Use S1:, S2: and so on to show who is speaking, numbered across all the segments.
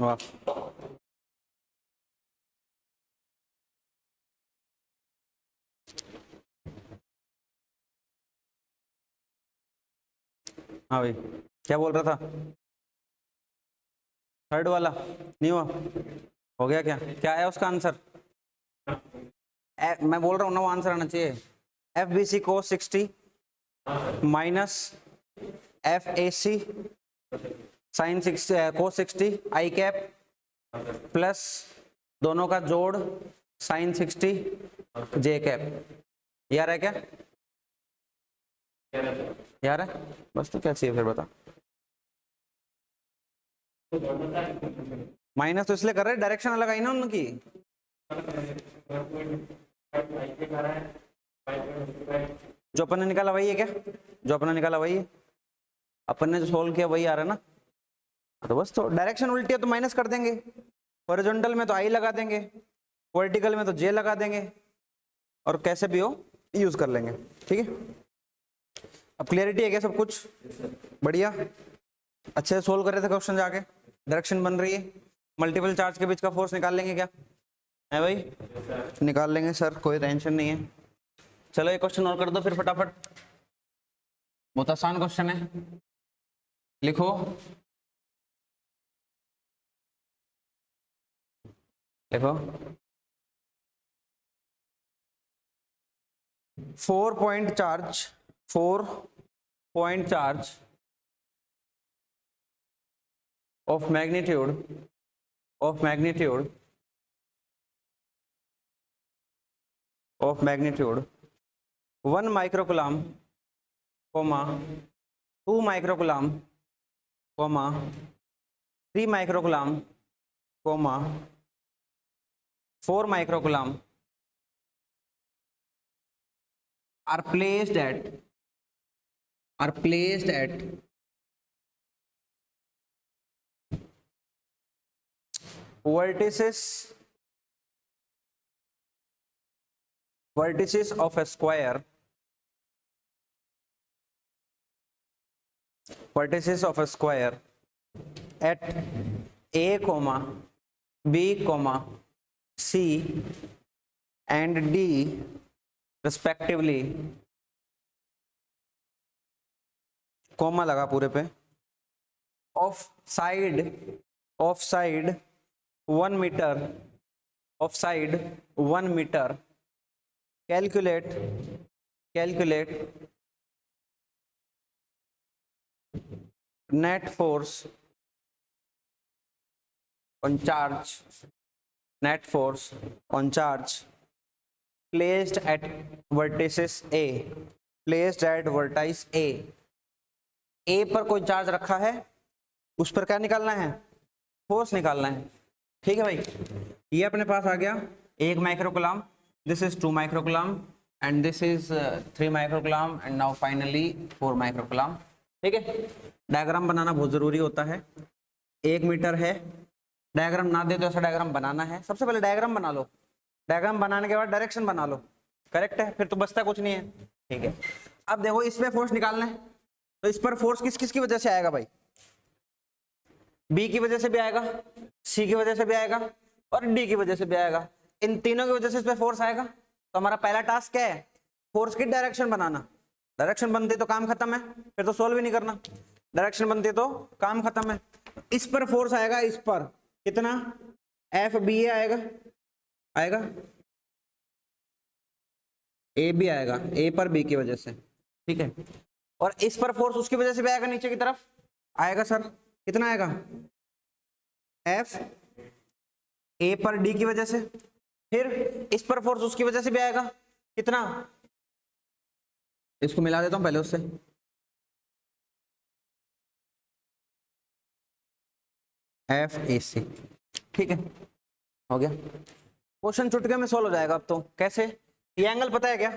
S1: वाह, हाँ भाई क्या बोल रहा था? थर्ड वाला नहीं हुआ? हो गया क्या? क्या है उसका आंसर? मैं बोल रहा हूँ ना, वो आंसर आना चाहिए। F B C cos 60 minus F A C sine 60 cos 60 I cap plus दोनों का जोड़ साइन 60 जे कैप। यार है क्या? यार है बस, तो क्या चाहिए फिर बता। माइनस तो इसलिए कर रहे, डायरेक्शन अलग आई ना उनकी। जो अपन ने निकाला वही है क्या? जो अपन ने निकाला वही है, अपन ने जो सोल्व किया वही आ रहा है ना। तो बस, तो डायरेक्शन उल्टी है तो माइनस कर देंगे, हॉरिजॉन्टल में तो आई लगा देंगे, वर्टिकल में तो जे लगा देंगे, और कैसे भी हो यूज कर लेंगे। ठीक है, अब क्लियरिटी है क्या सब कुछ? बढ़िया, अच्छे से सोल्व कर रहे थे क्वेश्चन जाके। डायरेक्शन बन रही है, मल्टीपल चार्ज के बीच का फोर्स निकाल लेंगे क्या है भाई? निकाल लेंगे सर, कोई टेंशन नहीं है। चलो एक क्वेश्चन और कर दो फिर फटाफट, बहुत आसान क्वेश्चन है, लिखो। देखो 4 point charge of magnitude 1 microcoulomb, 2 microcoulomb, 3 microcoulomb, 4 microcoulomb are placed at vertices of a square at A, B, C and D respectively, comma लगा पूरे पे, of side 1 meter, calculate net force on charge placed at vertices A, ए पर कोई charge रखा है, उस पर क्या निकालना है? फोर्स निकालना है। ठीक है भाई, ये अपने पास आ गया 1 microcoulomb, this is 2 microcoulomb and this is 3 microcoulomb and now finally 4 microcoulomb. ठीक है, डायग्राम बनाना बहुत जरूरी होता है। 1 मीटर है, डायग्राम ना दे तो ऐसा डायग्राम बनाना है। सबसे पहले डायग्राम बना लो, डायग्राम बनाने के बाद डायरेक्शन बना लो, करेक्ट है, फिर तो बचता कुछ नहीं है। ठीक है, अब देखो इसमें फोर्स निकालना है, तो इस पर फोर्स किस किस की वजह से आएगा भाई? बी की वजह से भी आएगा, सी की वजह से भी आएगा और डी की वजह से भी आएगा। इन तीनों की वजह से इस पर फोर्स आएगा। तो हमारा पहला टास्क क्या है? फोर्स की डायरेक्शन बनाना। डायरेक्शन बनती तो काम खत्म है, फिर तो सोल्व ही नहीं करना। डायरेक्शन बनती तो काम खत्म है। इस पर फोर्स आएगा, इस पर कितना? एफ बी ए आएगा ए भी आएगा, ए पर बी की वजह से। ठीक है, और इस पर फोर्स उसकी वजह से भी आएगा, नीचे की तरफ आएगा सर। कितना आएगा? एफ ए पर डी की वजह से। फिर इस पर फोर्स उसकी वजह से भी आएगा, कितना? इसको मिला देता हूं पहले उससे। एफ ए सी। ठीक है, हो गया क्वेश्चन, चुटके में सोल्व हो जाएगा। अब तो कैसे? ये एंगल पता है क्या?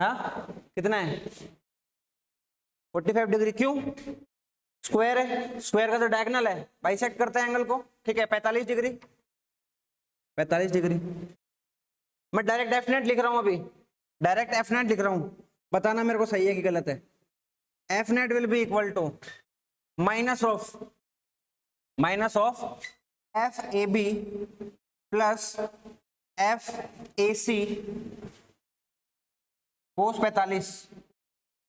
S1: हाँ कितना है? 45 डिग्री। क्यों? स्क्वायर है, स्क्वायर का जो डायगोनल है बाइसेक्ट करता है एंगल को। ठीक है, 45 डिग्री। मैं डायरेक्ट डेफिनेट लिख रहा हूं, अभी डायरेक्ट एफ नेट लिख रहा हूं, बताना मेरे को सही है कि गलत है। F net will be equal to minus of minus of F A B plus F A C cos 45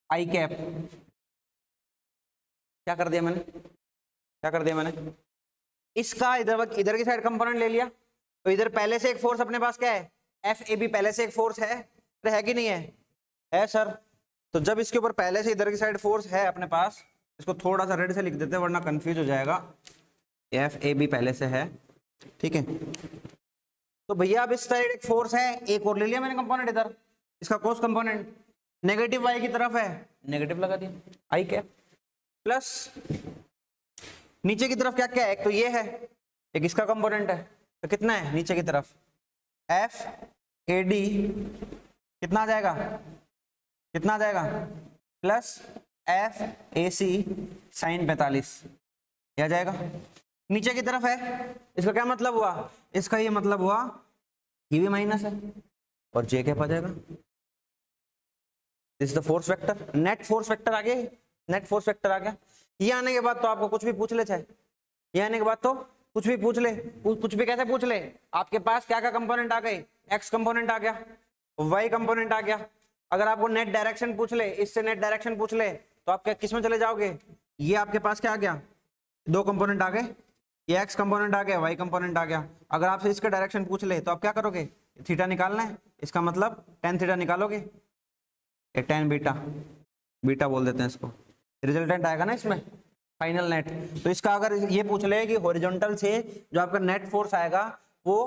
S1: I cap. क्या कर दिया मैंने, क्या कर दिया मैंने, इसका इधर की साइड कंपोनेंट ले लिया, तो इधर पहले से एक फोर्स अपने पास क्या है, एफ ए बी पहले से एक फोर्स है कि नहीं है सर। तो जब इसके ऊपर पहले से इधर की साइड फोर्स है अपने पास, इसको थोड़ा सा रेड से लिख देते हैं वरना कंफ्यूज हो जाएगा। एफ ए बी पहले से है, ठीक है। तो भैया अब इस साइड एक फोर्स है, एक और ले लिया मैंने कंपोनेंट इधर, इसका कोस कंपोनेंट नेगेटिव वाई की तरफ है, नेगेटिव लगा दिया आई कैप, प्लस नीचे की तरफ क्या क्या है, एक तो ये है, एक इसका कंपोनेंट है, तो कितना है नीचे की तरफ एफ ए डी कितना आ जाएगा, कितना आ जाएगा plus F A C sine 45 आ जाएगा। नीचे की तरफ है, इसका क्या मतलब हुआ, इसका ये मतलब हुआ ये भी माइनस है और जे कैप आ जाएगा। This is the force vector, net force vector आ गया, नेट फोर्स वेक्टर आ गया। ये आने के बाद तो आपको कुछ भी पूछ ले, चाहे ये आने के बाद तो कुछ भी पूछ ले, कुछ भी कैसे पूछ ले, आपके पास क्या क्या कंपोनेंट आ गए, एक्स कंपोनेंट आ गया, वाई कंपोनेंट आ गया। अगर आपको नेट डायरेक्शन पूछ ले, इससे नेट डायरेक्शन पूछ ले, तो आप क्या किस में चले जाओगे, ये आपके पास क्या आ गया, दो कंपोनेंट आ गए, ये एक्स कंपोनेंट आ गया, वाई कंपोनेंट आ गया। अगर आपसे इसका डायरेक्शन पूछ ले तो आप क्या करोगे, थीटा निकालना है, इसका मतलब टेन थीटा निकालोगे, टेन बीटा, बीटा बोल देते हैं इसको, रिजल्टेंट आएगा ना इसमें फाइनल नेट। तो इसका अगर ये पूछ ले कि हॉरिजॉन्टल से जो आपका नेट फोर्स आएगा वो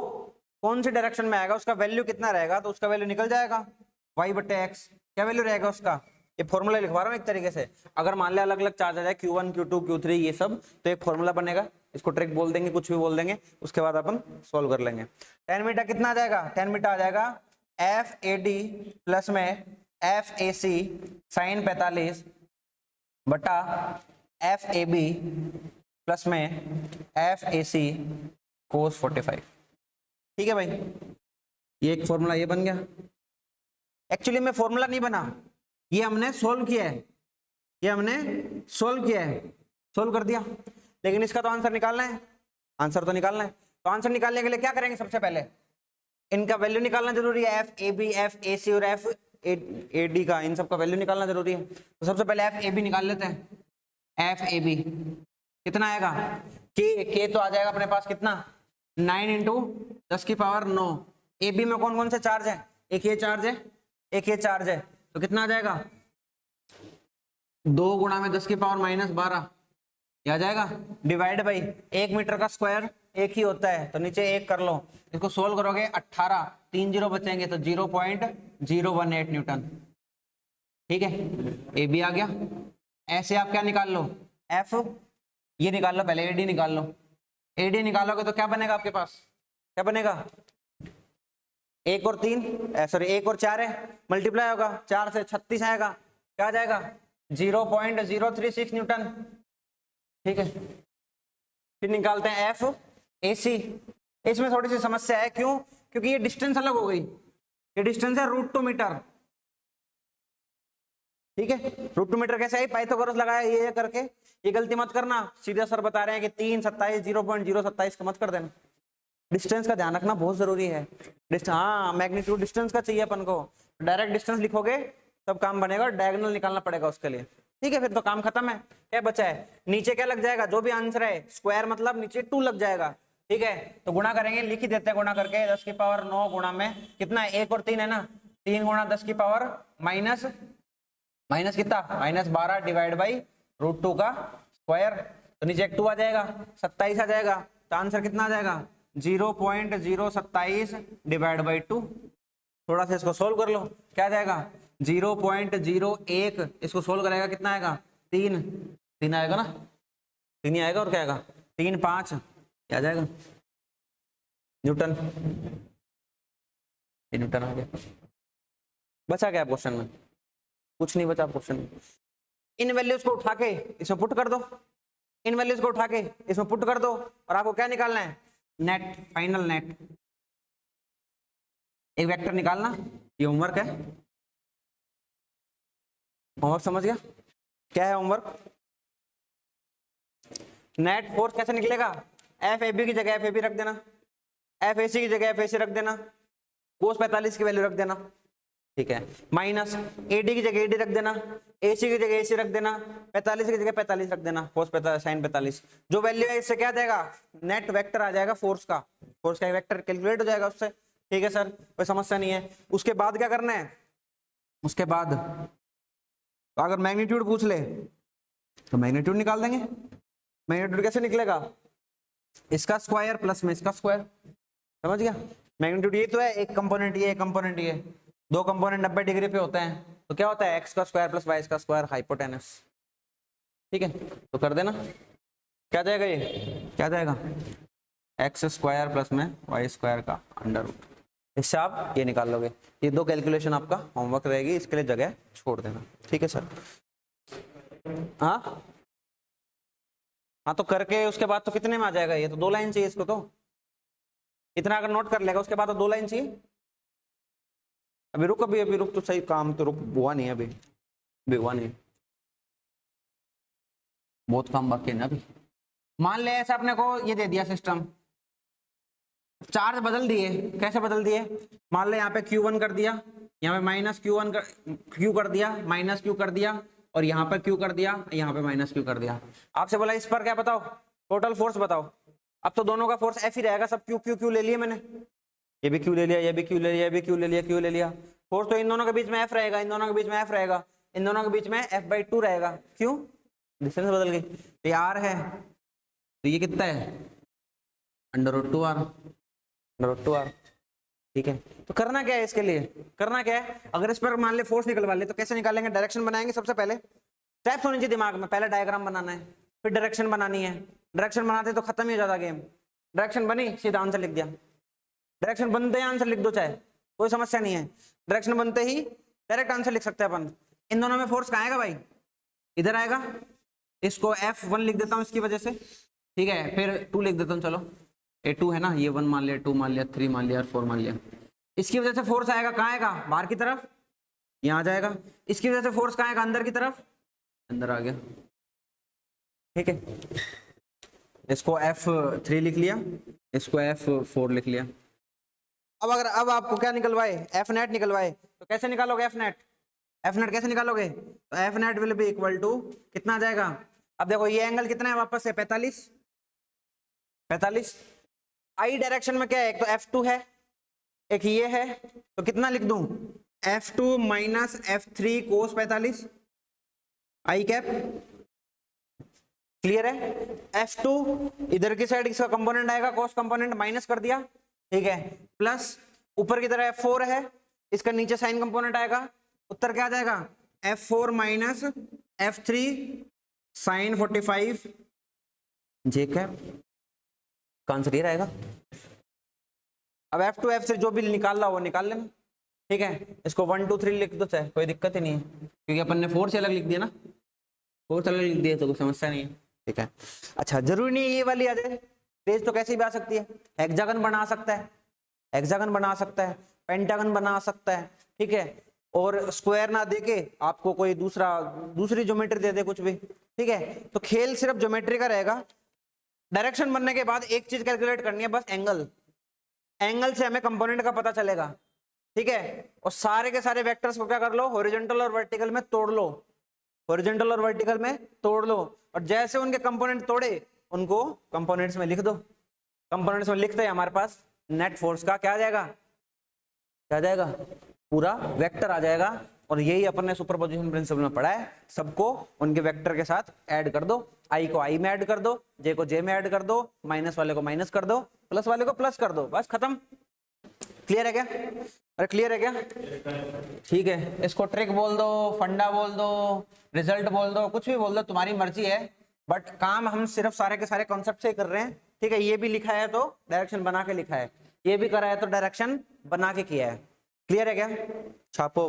S1: कौन सी डायरेक्शन में आएगा, उसका वैल्यू कितना रहेगा, तो उसका वैल्यू निकल जाएगा y बटे एक्स, क्या वैल्यू रहेगा उसका, ये फॉर्मूला लिखवा रहा हूँ एक तरीके से। अगर मान लिया अलग अलग चार्ज आ जाए Q1 Q2 Q3 ये सब, तो एक फॉर्मूला बनेगा, इसको ट्रिक बोल देंगे, कुछ भी बोल देंगे, उसके बाद अपन सोल्व कर लेंगे। टेन मीटर कितना आ जाएगा, टेन मीटर आ जाएगा एफ ए डी प्लस में एफ ए सी साइन 45 बटा एफ ए बी प्लस में एफ ए सी कोस 45। ठीक है भाई, ये एक फॉर्मूला ये बन गया। एक्चुअली में फॉर्मूला नहीं बना, ये हमने सोल्व किया है, ये हमने सोल्व किया है, सोल्व कर दिया, लेकिन इसका तो आंसर निकालना है, आंसर तो निकालना है। तो आंसर निकालने के लिए क्या करेंगे, सबसे पहले इनका वैल्यू निकालना जरूरी है, F A B, F A C और एफ ए डी का, इन सब का वैल्यू निकालना जरूरी है। तो सबसे पहले एफ ए बी निकाल लेते हैं, एफ ए बी कितना आएगा, के तो आ जाएगा अपने पास कितना 9 इंटू 10 की पावर 9। ए बी में कौन कौन से चार्ज है, एक ये चार्ज है, एक ये चार्ज है, तो कितना आ जाएगा 2 गुणा में 10 की पावर -12 आ जाएगा, डिवाइड बाई 1 मीटर का स्क्वायर एक ही होता है, तो नीचे एक कर लो, इसको सोल्व करोगे 18, 3 जीरो बचेंगे तो 0.018 न्यूटन। ठीक है, ए बी आ गया। ऐसे आप क्या निकाल लो, एफ ये निकाल लो, पहले एडी निकाल लो, एडी निकालोगे तो क्या बनेगा आपके पास, क्या बनेगा, 1 और 3 सॉरी 1 और 4 है, मल्टीप्लाई होगा 4 से 36 आएगा, क्या आ जाएगा 0.036 न्यूटन। ठीक है, फिर निकालते हैं एफ ए सी। इसमें थोड़ी सी समस्या है, क्यों, क्योंकि ये डिस्टेंस अलग हो गई, ये डिस्टेंस है √2 मीटर। ठीक है, √2 मीटर कैसे आई, पाइथागोरस लगाया ये करके, ये गलती मत करना, सीधा सर बता रहे हैं कि 3, 27, 0.027 का मत कर देना, डिस्टेंस का ध्यान रखना बहुत जरूरी है। हाँ, मैग्नीट्यूड डिस्टेंस का चाहिए अपन को, डायरेक्ट डिस्टेंस लिखोगे तब काम बनेगा, डायगोनल निकालना पड़ेगा उसके लिए। ठीक है, फिर तो काम खत्म है, क्या बचा है, नीचे क्या लग जाएगा, जो भी आंसर है स्क्वायर मतलब नीचे 2 लग जाएगा। ठीक है, तो गुणा करेंगे, लिख ही देते हैं गुणा करके, 10 की पावर 9 गुणा में कितना है, 1 और 3 है ना, 3 गुणा 10 की पावर माइनस कितना -12 डिवाइड बाई √2 का स्क्वायर, तो नीचे एक 2 आ जाएगा, 27 आ जाएगा, तो आंसर कितना आ जाएगा 0.027 डिवाइड बाई 2। थोड़ा सा इसको सोल्व कर लो, क्या आ जाएगा 0.01, इसको सोल्व करेगा कितना आएगा 3 आएगा ना, 3 ही आएगा और क्या आएगा 3, 5 क्या आ जाएगा न्यूटन, न्यूटन आ गया। बचा क्या क्वेश्चन में, कुछ नहीं बचा क्वेश्चन में। इन वैल्यूज को उठा के इसमें पुट कर दो, इन वैल्यूज को उठा के इसमें पुट कर दो, और आपको क्या निकालना है, नेट, फाइनल नेट। एक वेक्टर निकालना, ये होमवर्क है, होमवर्क समझ गया क्या है होमवर्क, नेट फोर्स कैसे निकलेगा, एफ ए बी की जगह एफ ए बी रख देना, एफ ए सी की जगह एफ ए सी रख देना, कोस 45 की वैल्यू रख देना, ठीक है, माइनस एडी की जगह एडी रख देना, एसी की जगह एसी रख देना, 45 की जगह 45 रख देना, कोस साइन 45, जो वैल्यू है इससे क्या जाएगा, नेट वेक्टर आ जाएगा फोर्स का वेक्टर कैलकुलेट हो जाएगा उससे। ठीक है सर, कोई समस्या नहीं है। उसके बाद क्या करना है, उसके बाद तो अगर मैग्नीट्यूड पूछ ले तो मैग्नीट्यूड निकाल देंगे। मैग्नीट्यूड कैसे निकलेगा, इसका स्क्वायर प्लस में इसका स्क्वायर, समझ गया। मैग्नीट्यूड ये तो है, एक कंपोनेंट ये, एक कंपोनेंट ये, दो कंपोनेंट 90 डिग्री पे होते हैं तो क्या होता है, एक्स का स्क्वायर प्लस वाई का स्क्वायर हाइपोटेनस। ठीक है, तो कर देना, क्या जाएगा, ये क्या जाएगा, एक्स स्क्वायर प्लस में वाई स्क्वायर का अंडर रूट। इससे आप ये निकाल लोगे। ये दो कैलकुलेशन आपका होमवर्क रहेगी, इसके लिए जगह छोड़ देना। ठीक है सर, हाँ हाँ, तो करके उसके बाद तो कितने में आ जाएगा, ये तो 2 लाइन चाहिए इसको, तो इतना अगर नोट कर लेगा उसके बाद तो 2 लाइन चाहिए। अभी रुक, अभी रुक, तो सही काम तो रुक हुआ नहीं, अभी हुआ नहीं, बहुत काम बाकी है ना अभी। मान ले ऐसा अपने को ये दे दिया सिस्टम, चार्ज बदल दिए, कैसे बदल दिए, मान ले यहाँ पे Q1 कर दिया, यहाँ पे माइनस Q कर दिया, माइनस Q कर दिया, और यहाँ पर Q कर दिया, यहाँ पे माइनस Q कर दिया। आपसे बोला इस पर क्या बताओ, टोटल फोर्स बताओ। अब तो दोनों का फोर्स F ही रहेगा, सब Q ले लिए मैंने, ये भी Q ले लिया, ये भी Q ले लिया, ये भी Q ले लिया, Q ले लिया। फोर्स तो इन दोनों के बीच में F रहेगा, इन दोनों के बीच में F रहेगा, इन दोनों के बीच में F/2 रहेगा। क्यों, डिस्टेंस बदल गई। तो ये R है, तो ये कितना है, √2R। ठीक है, तो करना क्या है इसके लिए, करना क्या है, अगर इस पर मान ले फोर्स निकलवा ले तो कैसे निकालेंगे, डायरेक्शन बनाएंगे। सबसे पहले स्टेप्स होनी चाहिए दिमाग में, पहले डायग्राम बनाना है, फिर डायरेक्शन बनानी है। डायरेक्शन बनाते तो खत्म ही हो जाता गेम। डायरेक्शन बनी, सीधा आंसर लिख दिया। डायरेक्शन बनते ही आंसर लिख दो, चाहे कोई समस्या नहीं है। डायरेक्शन बनते ही डायरेक्ट आंसर लिख सकते हैं अपन। इन दोनों में फोर्स कहाँ आएगा भाई, इधर आएगा। इसको F1 लिख देता हूँ इसकी वजह से, ठीक है, फिर 2 लिख देता हूँ, चलो ये 2 है ना, ये 1 मान लिया, 2 मान लिया, 3 मान लिया, 4 मान लिया। इसकी वजह से फोर्स आएगा, कहाँ आएगा, बाहर की तरफ, यहाँ आ जाएगा। इसकी वजह से फोर्स कहाँ आएगा, अंदर की तरफ, अंदर आ गया। ठीक है, इसको F3 लिख लिया, इसको F4 लिख लिया। अब आपको क्या निकलवाए, F नेट निकलवाए, तो कैसे निकालोगे F नेट, कैसे निकालोगे, तो F net will be equal to कितना आ जाएगा। अब देखो ये एंगल कितना है वापस से, 45। आई डायरेक्शन में क्या है, एक तो F2 है, एक ये है, तो कितना लिख दूं, F2 minus F3 cos 45 I cap. Clear है, F2 इधर की साइड इसका कंपोनेंट आएगा, कोस कंपोनेंट माइनस कर दिया, ठीक है, प्लस ऊपर की तरह F4 है, इसका नीचे साइन कंपोनेंट आएगा, उत्तर क्या आ जाएगा, F4 माइनस F3 साइन 45 जे कैप, का आंसर ये रहेगा। अब F2 F3 जो भी निकालना वो निकाल लेना। ठीक है, इसको 1 2 3 लिख दो, चाहे कोई दिक्कत ही नहीं है, क्योंकि अपन ने फोर्स अलग लिख दिया ना, फोर्स अलग लिख दिया तो कोई समस्या नहीं है। ठीक है, अच्छा जरूरी नहीं है ये वाली आ जाए, रेज तो कैसे भी आ सकती है, हेक्सागन बना सकता है, पेंटागन बना सकता है, ठीक है, और स्क्वायर ना देके आपको कोई दूसरी ज्योमेट्री दे दे कुछ भी, ठीक है। तो खेल सिर्फ ज्योमेट्री का रहेगा। डायरेक्शन बनने के बाद एक चीज कैलकुलेट करनी है बस, एंगल से हमें कंपोनेंट का पता चलेगा, ठीक है। और सारे के सारे वेक्टर्स को क्या कर लो, हॉरिजॉन्टल और वर्टिकल में तोड़ लो, और जैसे उनके कंपोनेंट तोड़े उनको कंपोनेंट्स में लिख दो। कंपोनेंट्स में लिखते हैं हमारे पास नेट फोर्स का क्या आ जाएगा, पूरा वेक्टर आ जाएगा। और यही अपन ने सुपरपोजिशन प्रिंसिपल में पढ़ा है, सबको उनके वेक्टर के साथ ऐड कर दो, आई को आई में ऐड कर दो, जे को जे में ऐड कर दो, माइनस वाले को माइनस कर दो, प्लस वाले को प्लस कर दो, बस खत्म। क्लियर है क्या, अरे क्लियर है क्या, ठीक है। इसको ट्रिक बोल दो, फंडा बोल दो, रिजल्ट बोल दो, कुछ भी बोल दो, तुम्हारी मर्जी है, बट काम हम सिर्फ सारे के सारे कॉन्सेप्ट से ही कर रहे हैं। ठीक है, ये भी लिखा है तो डायरेक्शन बना के लिखा है, ये भी करा है तो डायरेक्शन बना के किया है। क्लियर है क्या, छापो।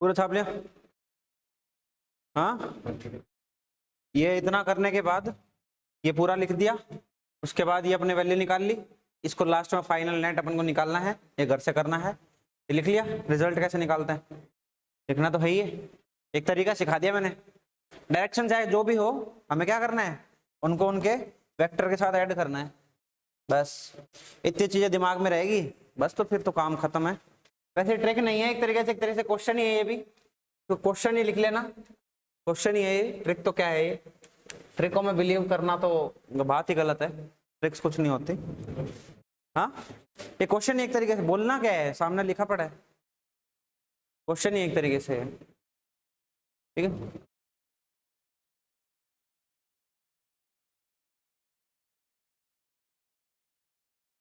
S1: पूरा छाप लिया? हाँ, ये इतना करने के बाद ये पूरा लिख दिया, उसके बाद ये अपने वैल्यू निकाल ली, इसको लास्ट में फाइनल नेट अपन को निकालना है, ये घर से करना है। ये लिख लिया, रिजल्ट कैसे निकालते हैं लिखना तो है ही है, एक तरीका सिखा दिया मैंने। डायरेक्शन चाहे जो भी हो, हमें क्या करना है, उनको उनके वेक्टर के साथ ऐड करना है, बस इतनी चीजें दिमाग में रहेगी बस, तो फिर तो काम खत्म है। वैसे ट्रिक नहीं है, एक तरीके से क्वेश्चन ही है ये भी, तो क्वेश्चन ही लिख लेना, क्वेश्चन ही है ये, ट्रिक तो क्या है ये, ट्रिकों में बिलीव करना तो बात ही गलत है, ट्रिक्स कुछ नहीं होती। हाँ, ये क्वेश्चन ही एक तरीके से, बोलना क्या है, सामने लिखा पड़ा है, क्वेश्चन ही एक तरीके से है, ठीक है।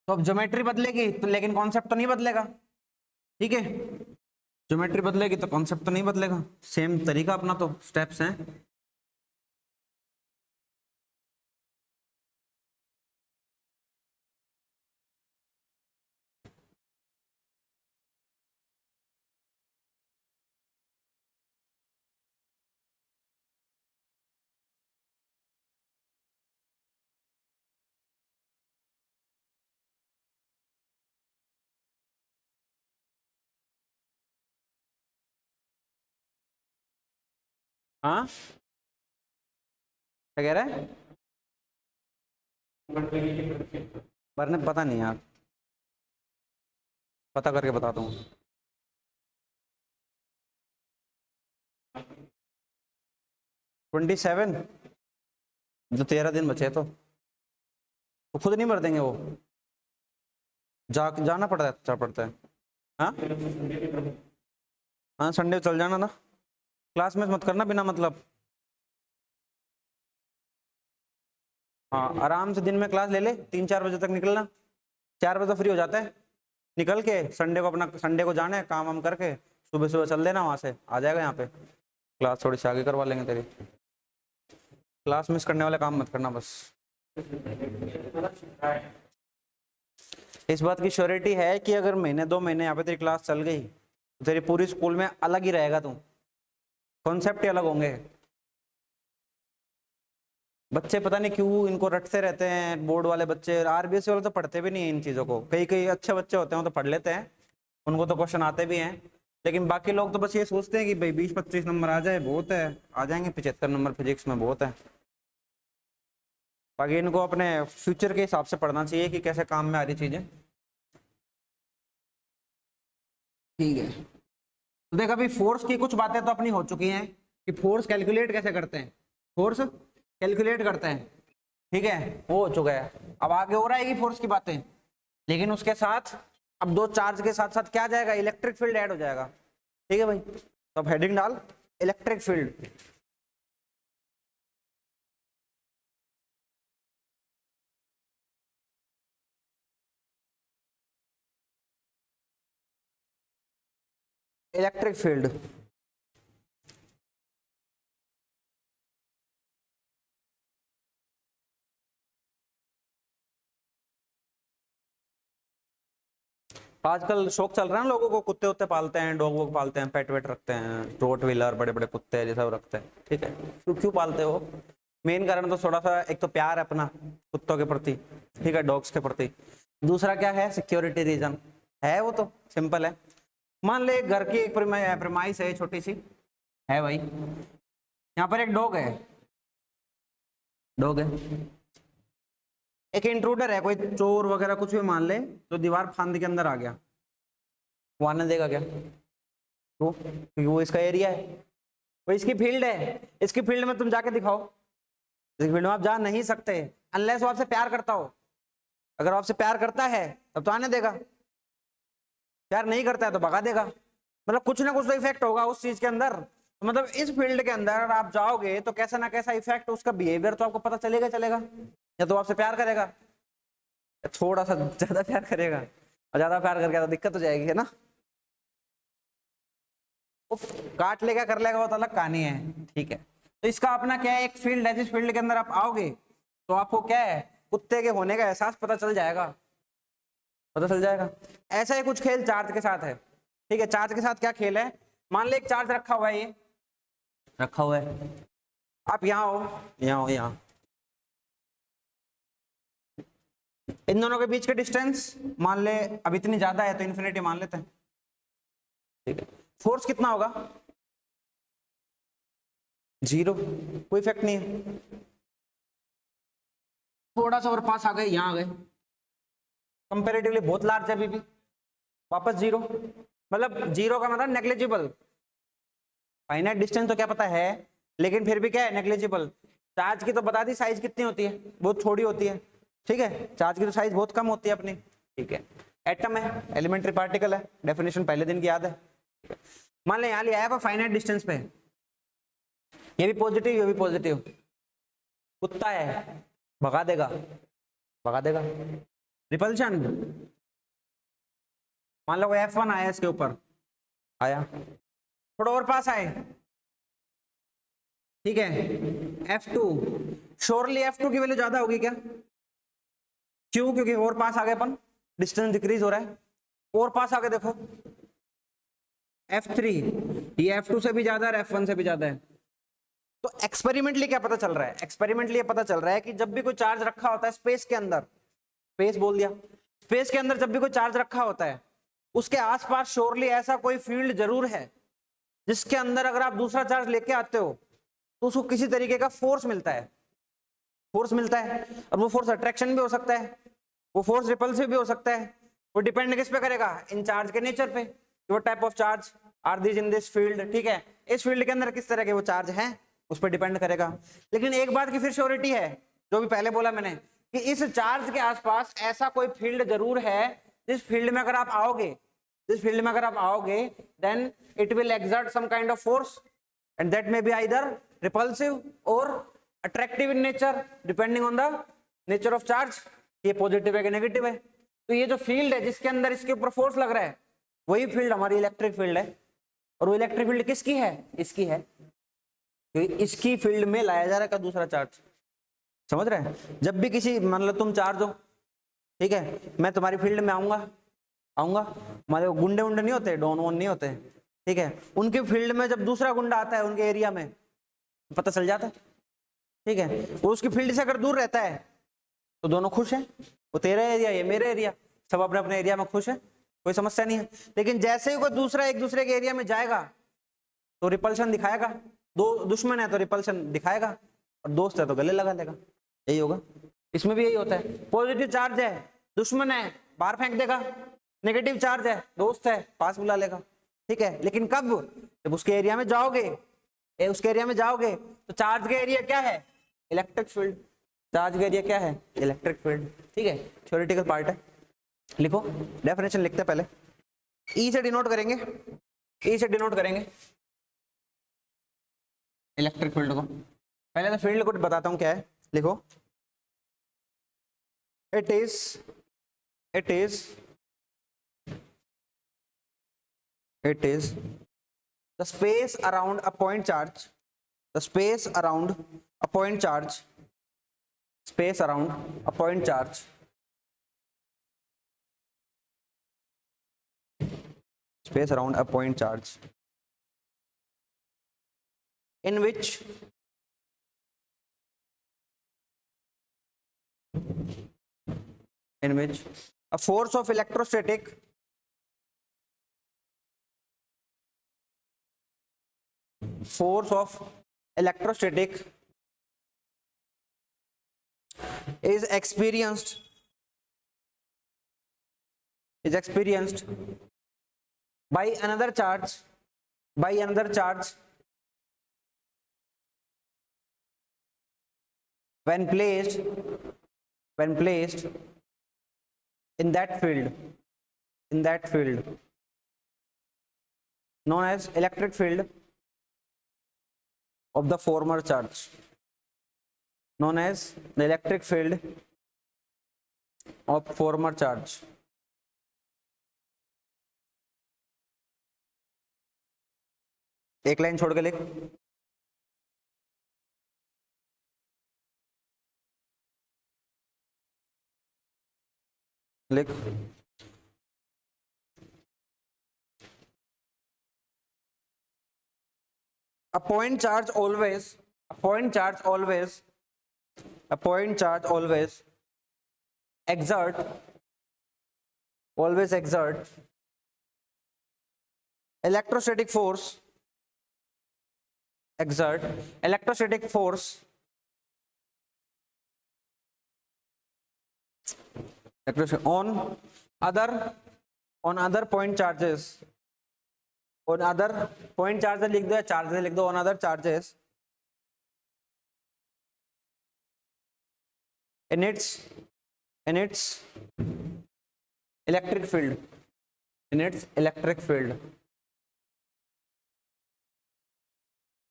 S1: तो अब ज्योमेट्री बदलेगी तो, लेकिन कॉन्सेप्ट तो नहीं बदलेगा, ठीक है। ज्योमेट्री बदलेगी तो कॉन्सेप्ट तो नहीं बदलेगा, सेम तरीका अपना, तो स्टेप्स हैं। हाँ, क्या कह रहा है? वरने पता नहीं यार, पता करके बताता हूँ। 27, जो 13 दिन बचे तो खुद नहीं भर देंगे वो, जाना पड़ता है। हाँ हाँ, संडे चल जाना ना, क्लास में मत करना बिना मतलब। हाँ, आराम से दिन में क्लास ले ले, 3-4 बजे तक निकलना, 4 बजे तो फ्री हो जाता है, निकल के संडे को अपना, संडे को जाना है काम वाम करके, सुबह सुबह चल देना, वहां से आ जाएगा यहाँ पे, क्लास थोड़ी सी आगे करवा लेंगे तेरी। क्लास मिस करने वाले काम मत करना बस। इस बात की श्योरिटी है कि अगर महीने 2 महीने यहाँ पे तेरी क्लास चल गई तो तेरी पूरी स्कूल में अलग ही रहेगा तू, कॉन्सेप्ट ही अलग होंगे। बच्चे पता नहीं क्यों इनको रटते रहते हैं, बोर्ड वाले बच्चे, आरबीएससी वाले तो पढ़ते भी नहीं है इन चीज़ों को, कई कई अच्छे बच्चे होते हैं तो पढ़ लेते हैं, उनको तो क्वेश्चन आते भी हैं, लेकिन बाकी लोग तो बस ये सोचते हैं कि भाई 20-25 नंबर आ जाए बहुत है, आ जाएंगे 75 नंबर फिजिक्स में बहुत है। बाकी इनको अपने फ्यूचर के हिसाब से पढ़ना चाहिए कि कैसे काम में आ रही चीज़ें, ठीक है। तो देख, अभी फोर्स की कुछ बातें तो अपनी हो चुकी हैं कि फोर्स कैलकुलेट कैसे करते हैं, फोर्स कैलकुलेट करते हैं, ठीक है, वो हो चुका है। अब आगे हो रहेगी फोर्स की बातें, लेकिन उसके साथ अब 2 चार्ज के साथ साथ क्या आ जाएगा, इलेक्ट्रिक फील्ड ऐड हो जाएगा, ठीक है भाई। तो अब हेडिंग डाल, इलेक्ट्रिक फील्ड। इलेक्ट्रिक फील्ड, आजकल शौक चल रहा है ना लोगों को, कुत्ते उत्ते पालते हैं, डॉग वॉग पालते हैं, पेट वेट रखते हैं, रोट व्हीलर, बड़े बड़े कुत्ते ये सब रखते हैं, ठीक है। क्यों पालते हो? मेन कारण तो थोड़ा सा, एक तो प्यार है अपना कुत्तों के प्रति, ठीक है, डॉग्स के प्रति। दूसरा क्या है, सिक्योरिटी रीजन है, वो तो सिंपल है। मान ले घर की एक प्रेमाइस है छोटी सी, है भाई, यहाँ पर एक डॉग है, डॉग है, एक इंट्रूडर है, कोई चोर वगैरह कुछ भी मान ले, तो दीवार फांद के अंदर आ गया, वो आने देगा क्या? वो, क्योंकि वो इसका एरिया है, वो इसकी फील्ड है, इसकी फील्ड में तुम जाके दिखाओ, इसकी फील्ड में आप जा नहीं सकते अनलेस वो आपसे प्यार करता हो। अगर वो आपसे प्यार करता है तब तो आने देगा, प्यार नहीं करता है तो भगा देगा, मतलब कुछ ना कुछ तो इफेक्ट होगा उस चीज के अंदर। तो मतलब इस फील्ड के अंदर आप जाओगे तो कैसा ना कैसा इफेक्ट, उसका बिहेवियर तो आपको पता चलेगा चलेगा, या तो आपसे प्यार करेगा, थोड़ा सा ज्यादा प्यार करेगा, और ज्यादा प्यार करके तो दिक्कत हो जाएगी, है ना। वो काट लेगा कर लेगा वो तो अलग कहानी है, ठीक है। तो इसका अपना क्या है, एक फील्ड है, जिस फील्ड के अंदर आप आओगे तो आपको क्या है, कुत्ते के होने का एहसास पता चल जाएगा, पता चल जाएगा। ऐसा ही कुछ खेल चार्ज के साथ है, ठीक है। चार्ज के साथ क्या खेल है, मान ले एक चार्ज रखा हुआ है, ये रखा हुआ है, आप यहाँ हो, यहाँ हो, यहाँ, इन दोनों के बीच के डिस्टेंस मान ले अब इतनी ज्यादा है तो इन्फिनिटी मान लेते हैं, ठीक है। फोर्स कितना होगा? 0, कोई इफेक्ट नहीं है। थोड़ा सा और पास आ गए, यहाँ आ गए, कंपेरेटिवली बहुत लार्ज है अभी भी, वापस 0, मतलब 0 का मतलब नेग्लिजिबल। फाइनाइट डिस्टेंस तो क्या पता है, लेकिन फिर भी क्या है, नेग्लिजिबल। चार्ज की तो बता दी साइज कितनी होती है, बहुत छोटी होती है, ठीक है। चार्ज की तो साइज बहुत कम होती है अपनी, ठीक है। एटम है, एलिमेंट्री पार्टिकल है, डेफिनेशन पहले दिन की याद है। मान ले यहाँ लिया है फाइनाइट डिस्टेंस पे, ये भी पॉजिटिव, ये भी पॉजिटिव, कुत्ता है, भगा देगा, भगा देगा। रिपल्शन, मान लो F1 आया इसके ऊपर, आया, थोड़ा और पास आए, ठीक है। F2, श्योरली F2 की वैल्यू ज्यादा होगी क्या? क्यों? क्योंकि और पास आ गए अपन, डिस्टेंस डिक्रीज हो रहा है, और पास आ गए, देखो F3, ये F2 से भी ज्यादा है, F1 से भी ज्यादा है। तो एक्सपेरिमेंटली क्या पता चल रहा है? एक्सपेरिमेंटली पता चल रहा है कि जब भी कोई चार्ज रखा होता है स्पेस के अंदर, स्पेस बोल दिया, स्पेस के अंदर जब भी कोई चार्ज रखा होता है, उसके आसपास श्योरली ऐसा कोई फील्ड जरूर है जिसके अंदर अगर आप दूसरा चार्ज लेके आते हो तो उसको किसी तरीके का फोर्स मिलता है, फोर्स मिलता है। और वो फोर्स अट्रैक्शन भी हो सकता है, वो फोर्स रिपल्सिव भी हो सकता है। वो डिपेंड किस पे करेगा? इन चार्ज के नेचर पे, वो type of charge are these in this field, ठीक है। इस फील्ड के अंदर किस तरह के वो चार्ज हैं उस पर डिपेंड करेगा। लेकिन एक बात की फिर श्योरिटी है, जो भी पहले बोला मैंने, कि इस चार्ज के आसपास ऐसा कोई फील्ड जरूर है जिस फील्ड में अगर आप आओगे, जिस फील्ड में अगर आप आओगे, then it will exert some kind of force and that may be either repulsive और attractive in nature depending on the nature of charge, ये पॉजिटिव है कि नेगेटिव है। तो ये जो फील्ड है जिसके अंदर इसके ऊपर फोर्स लग रहा है, वही फील्ड हमारी इलेक्ट्रिक फील्ड है। और वो इलेक्ट्रिक फील्ड किसकी है? इसकी है, क्योंकि इसकी फील्ड में लाया जा रहा है दूसरा चार्ज, समझ रहे हैं। जब भी किसी, मान लो तुम चार्ज हो, ठीक है, मैं तुम्हारी फील्ड में आऊंगा, आऊंगा, हमारे गुंडे उंडे नहीं होते, डॉन वॉन नहीं होते, ठीक है, उनके फील्ड में जब दूसरा गुंडा आता है उनके एरिया में, पता चल जाता है, ठीक है। वो उसकी फील्ड से अगर दूर रहता है तो दोनों खुश हैं, वो तेरा एरिया, ये मेरे एरिया, सब अपने अपने एरिया में खुश है, कोई समस्या नहीं है। लेकिन जैसे ही कोई दूसरा एक दूसरे के एरिया में जाएगा तो रिपल्शन दिखाएगा, दो दुश्मन है तो रिपल्शन दिखाएगा, और दोस्त है तो गले लगा देगा, यही होगा। इसमें भी यही होता है, पॉजिटिव चार्ज है, दुश्मन है बाहर फेंक देगा, नेगेटिव चार्ज है, दोस्त है पास बुला लेगा, ठीक है। लेकिन कब? जब उसके एरिया में जाओगे, उसके एरिया में जाओगे तो चार्ज का एरिया क्या है? Electric field. चार्ज का एरिया क्या है? इलेक्ट्रिक फील्ड, ठीक है। थ्योरेटिकल पार्ट है, लिखो, डेफिनेशन लिखते हैं पहले, ई से डिनोट करेंगे, ई से डिनोट करेंगे इलेक्ट्रिक फील्ड को। पहले तो फील्ड को बताता हूं क्या है, लिखो, it is the space around a point charge, the space around a point charge, space around a point charge, space around a point charge in which a force of electrostatic is experienced by another charge when placed in that field known as electric field of the former charge, known as the electric field of former charge. एक line छोड़ के लिख, लिख a point charge always exert electrostatic force on other point charges, लिख दो या charges लिख दो, on other charges in its electric field,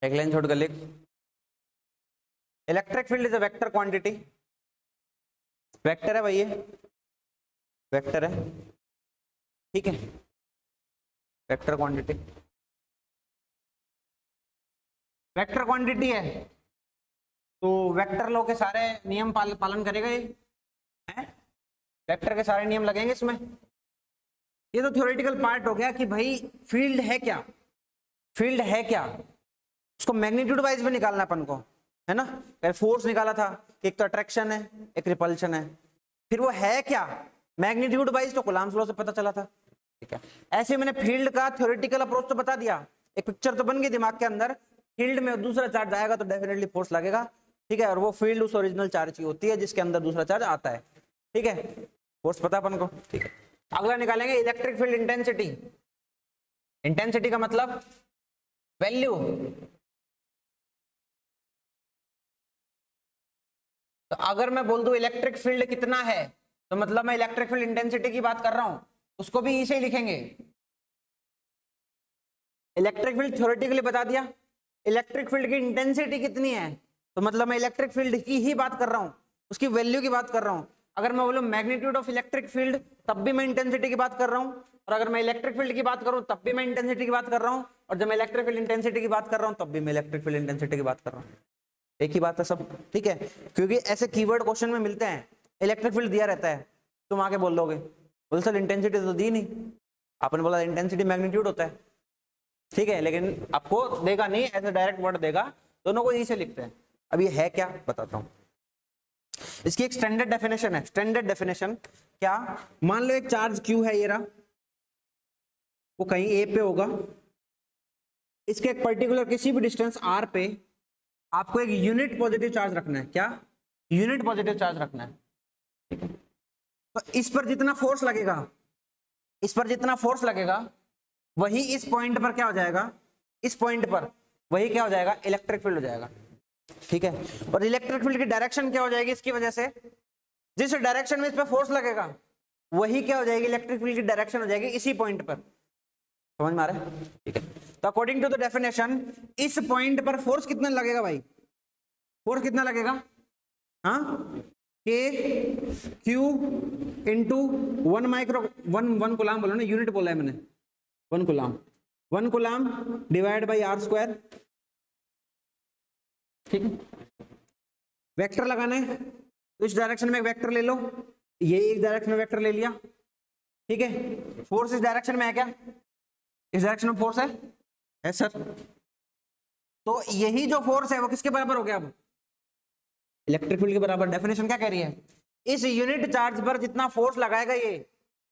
S1: एक लाइन छोड़ कर लिख, electric field is a vector quantity, vector है भाई, ये वेक्टर है, ठीक है, वेक्टर क्वांटिटी है, तो वेक्टर लॉ के सारे नियम पालन करेगा ये, हैं? वेक्टर के सारे नियम लगेंगे इसमें। ये तो थ्योरेटिकल पार्ट हो गया कि भाई फील्ड है क्या, उसको मैग्नीट्यूड वाइज में निकालना अपन को, है ना। फोर्स निकाला था, एक तो अट्रैक्शन है, एक रिपल्शन है, फिर वो है क्या मैग्नीट्यूड वाइज, तो कूलम्ब्स लॉ से पता चला था, ठीक है। ऐसे मैंने फील्ड का थ्योरेटिकल अप्रोच तो बता दिया, एक पिक्चर तो बन गई दिमाग के अंदर, फील्ड में दूसरा चार्ज आएगा तो डेफिनेटली फोर्स लगेगा, ठीक है, और वो फील्ड उस ओरिजिनल चार्ज की होती है जिसके अंदर दूसरा चार्ज आता है, ठीक है, फोर्स पता अपन को, ठीक है। अगला निकालेंगे इलेक्ट्रिक फील्ड इंटेंसिटी का मतलब वैल्यू, तो अगर मैं बोल दूं इलेक्ट्रिक फील्ड कितना है, तो मतलब मैं इलेक्ट्रिक फील्ड इंटेंसिटी की बात कर रहा हूं, उसको भी इसे ही लिखेंगे। इलेक्ट्रिक फील्ड थ्योरेटिकली बता दिया, इलेक्ट्रिक फील्ड की इंटेंसिटी कितनी है, तो मतलब मैं इलेक्ट्रिक फील्ड की ही बात कर रहा हूं, उसकी वैल्यू की बात कर रहा हूं। अगर मैं बोलूं मैग्नीट्यूड ऑफ इलेक्ट्रिक फील्ड, तब भी मैं इंटेंसिटी की बात कर रहा हूं, और अगर मैं इलेक्ट्रिक फील्ड की बात करूं तब भी मैं इंटेंसिटी की बात कर रहा हूं, और जब मैं इलेक्ट्रिक फील्ड इंटेंसिटी की बात कर रहा हूं तब भी मैं इलेक्ट्रिक फील्ड इंटेंसिटी की बात कर रहा हूं, एक ही बात है सब, ठीक है। क्योंकि ऐसे कीवर्ड क्वेश्चन में मिलते हैं, इलेक्ट्रिक फील्ड दिया रहता है, तुम आके बोल दोगे, बोल सर इंटेंसिटी तो दी नहीं, आपने बोला इंटेंसिटी मैग्नीट्यूड होता है, ठीक है, लेकिन आपको देगा नहीं, ऐसे डायरेक्ट वर्ड देगा, दोनों को यही से लिखते हैं। अब ये है क्या बताता हूं, इसकी एक स्टैंडर्ड डेफिनेशन है। स्टैंडर्ड डेफिनेशन क्या, मान लो एक चार्ज Q है, ये रहा, वो कहीं A पे होगा, इसके एक पर्टिकुलर किसी भी डिस्टेंस R पे आपको एक यूनिट पॉजिटिव चार्ज रखना है, क्या यूनिट पॉजिटिव चार्ज रखना है, ठीक है। तो इस पर जितना फोर्स लगेगा, वही इस पॉइंट पर क्या हो जाएगा, इस पॉइंट पर वही क्या हो जाएगा, इलेक्ट्रिक फील्ड हो जाएगा, ठीक है। और इलेक्ट्रिक फील्ड की डायरेक्शन क्या हो जाएगी, इसकी वजह से जिस डायरेक्शन में इस पर फोर्स लगेगा वही क्या हो जाएगी, इलेक्ट्रिक फील्ड की डायरेक्शन हो जाएगी इसी पॉइंट पर, समझ में आ रहा है, ठीक है। तो अकॉर्डिंग टू द डेफिनेशन इस पॉइंट पर फोर्स कितना लगेगा भाई, फोर्स कितना लगेगा, हाँ, K Q इंटू 1 कूलम बोलो ना, यूनिट बोला है मैंने, 1 coulomb divide by R square, ठीक है। वेक्टर लगाना है तो इस डायरेक्शन में एक वेक्टर ले लो, ये एक डायरेक्शन में वेक्टर ले लिया, ठीक है। फोर्स इस डायरेक्शन में है क्या, इस डायरेक्शन में फोर्स है सर, तो यही जो फोर्स है वो किसके बराबर हो गया, अब इलेक्ट्रिक फील्ड के बराबर। डेफिनेशन क्या कह रही है, इस यूनिट चार्ज पर जितना फोर्स लगाएगा ये,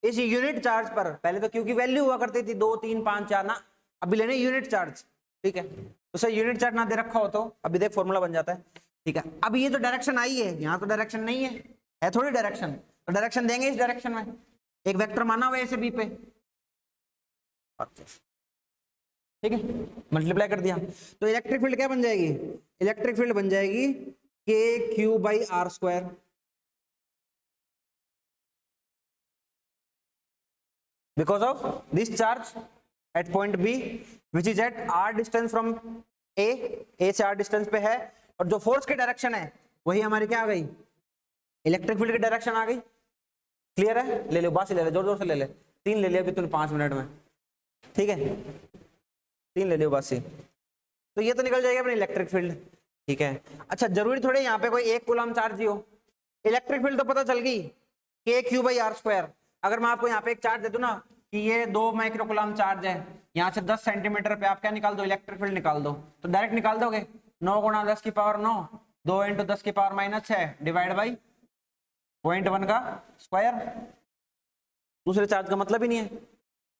S1: इस यूनिट चार्ज पर, पहले तो क्योंकि वैल्यू हुआ करती थी 2 3 5 4 ना, अभी लेने यूनिट चार्ज, ठीक है। तो सर यूनिट चार्ज ना दे रखा हो तो अभी देख फॉर्मूला बन जाता है, ठीक है। अब ये जो डायरेक्शन आई है, यहाँ तो डायरेक्शन नहीं है थोड़ी डायरेक्शन, तो डायरेक्शन देंगे इस डायरेक्शन में, एक वेक्टर माना हुआ है ऐसे बी पे, ठीक है, मल्टीप्लाई कर दिया, तो इलेक्ट्रिक फील्ड क्या बन जाएगी, इलेक्ट्रिक फील्ड बन जाएगी KQ by R square, because of this charge at point B which is at R distance from A से R डिस्टेंस पे है, और जो फोर्स की डायरेक्शन है वही हमारी क्या आ गई, इलेक्ट्रिक फील्ड की डायरेक्शन आ गई। क्लियर है, ले लो बासी ले ले, जोर जोर से ले ले, 3 ले लिया अभी तूने 5 मिनट में, ठीक है, 3 ले लियो बासी, तो ये तो निकल जाएगा अपनी इलेक्ट्रिक फील्ड, ठीक है। अच्छा जरूरी थोड़ी यहाँ पे कोई 1 कूलम चार्ज ही हो, इलेक्ट्रिक फील्ड तो पता चल गई KQ बाई R स्क्वायर। अगर मैं आपको यहाँ पे एक चार्ज दे दूं ना कि ये 2 माइक्रोकुलाम चार्ज है, यहाँ से 10 सेंटीमीटर पे आप क्या निकाल दो, इलेक्ट्रिक फील्ड निकाल दो, तो डायरेक्ट निकाल दोगे। 9 गुणा 10 की पावर 9, 2 इंटू 10 की पावर -6 डिवाइड बाई 0.1 का स्क्वायर। दूसरे चार्ज का मतलब ही नहीं है।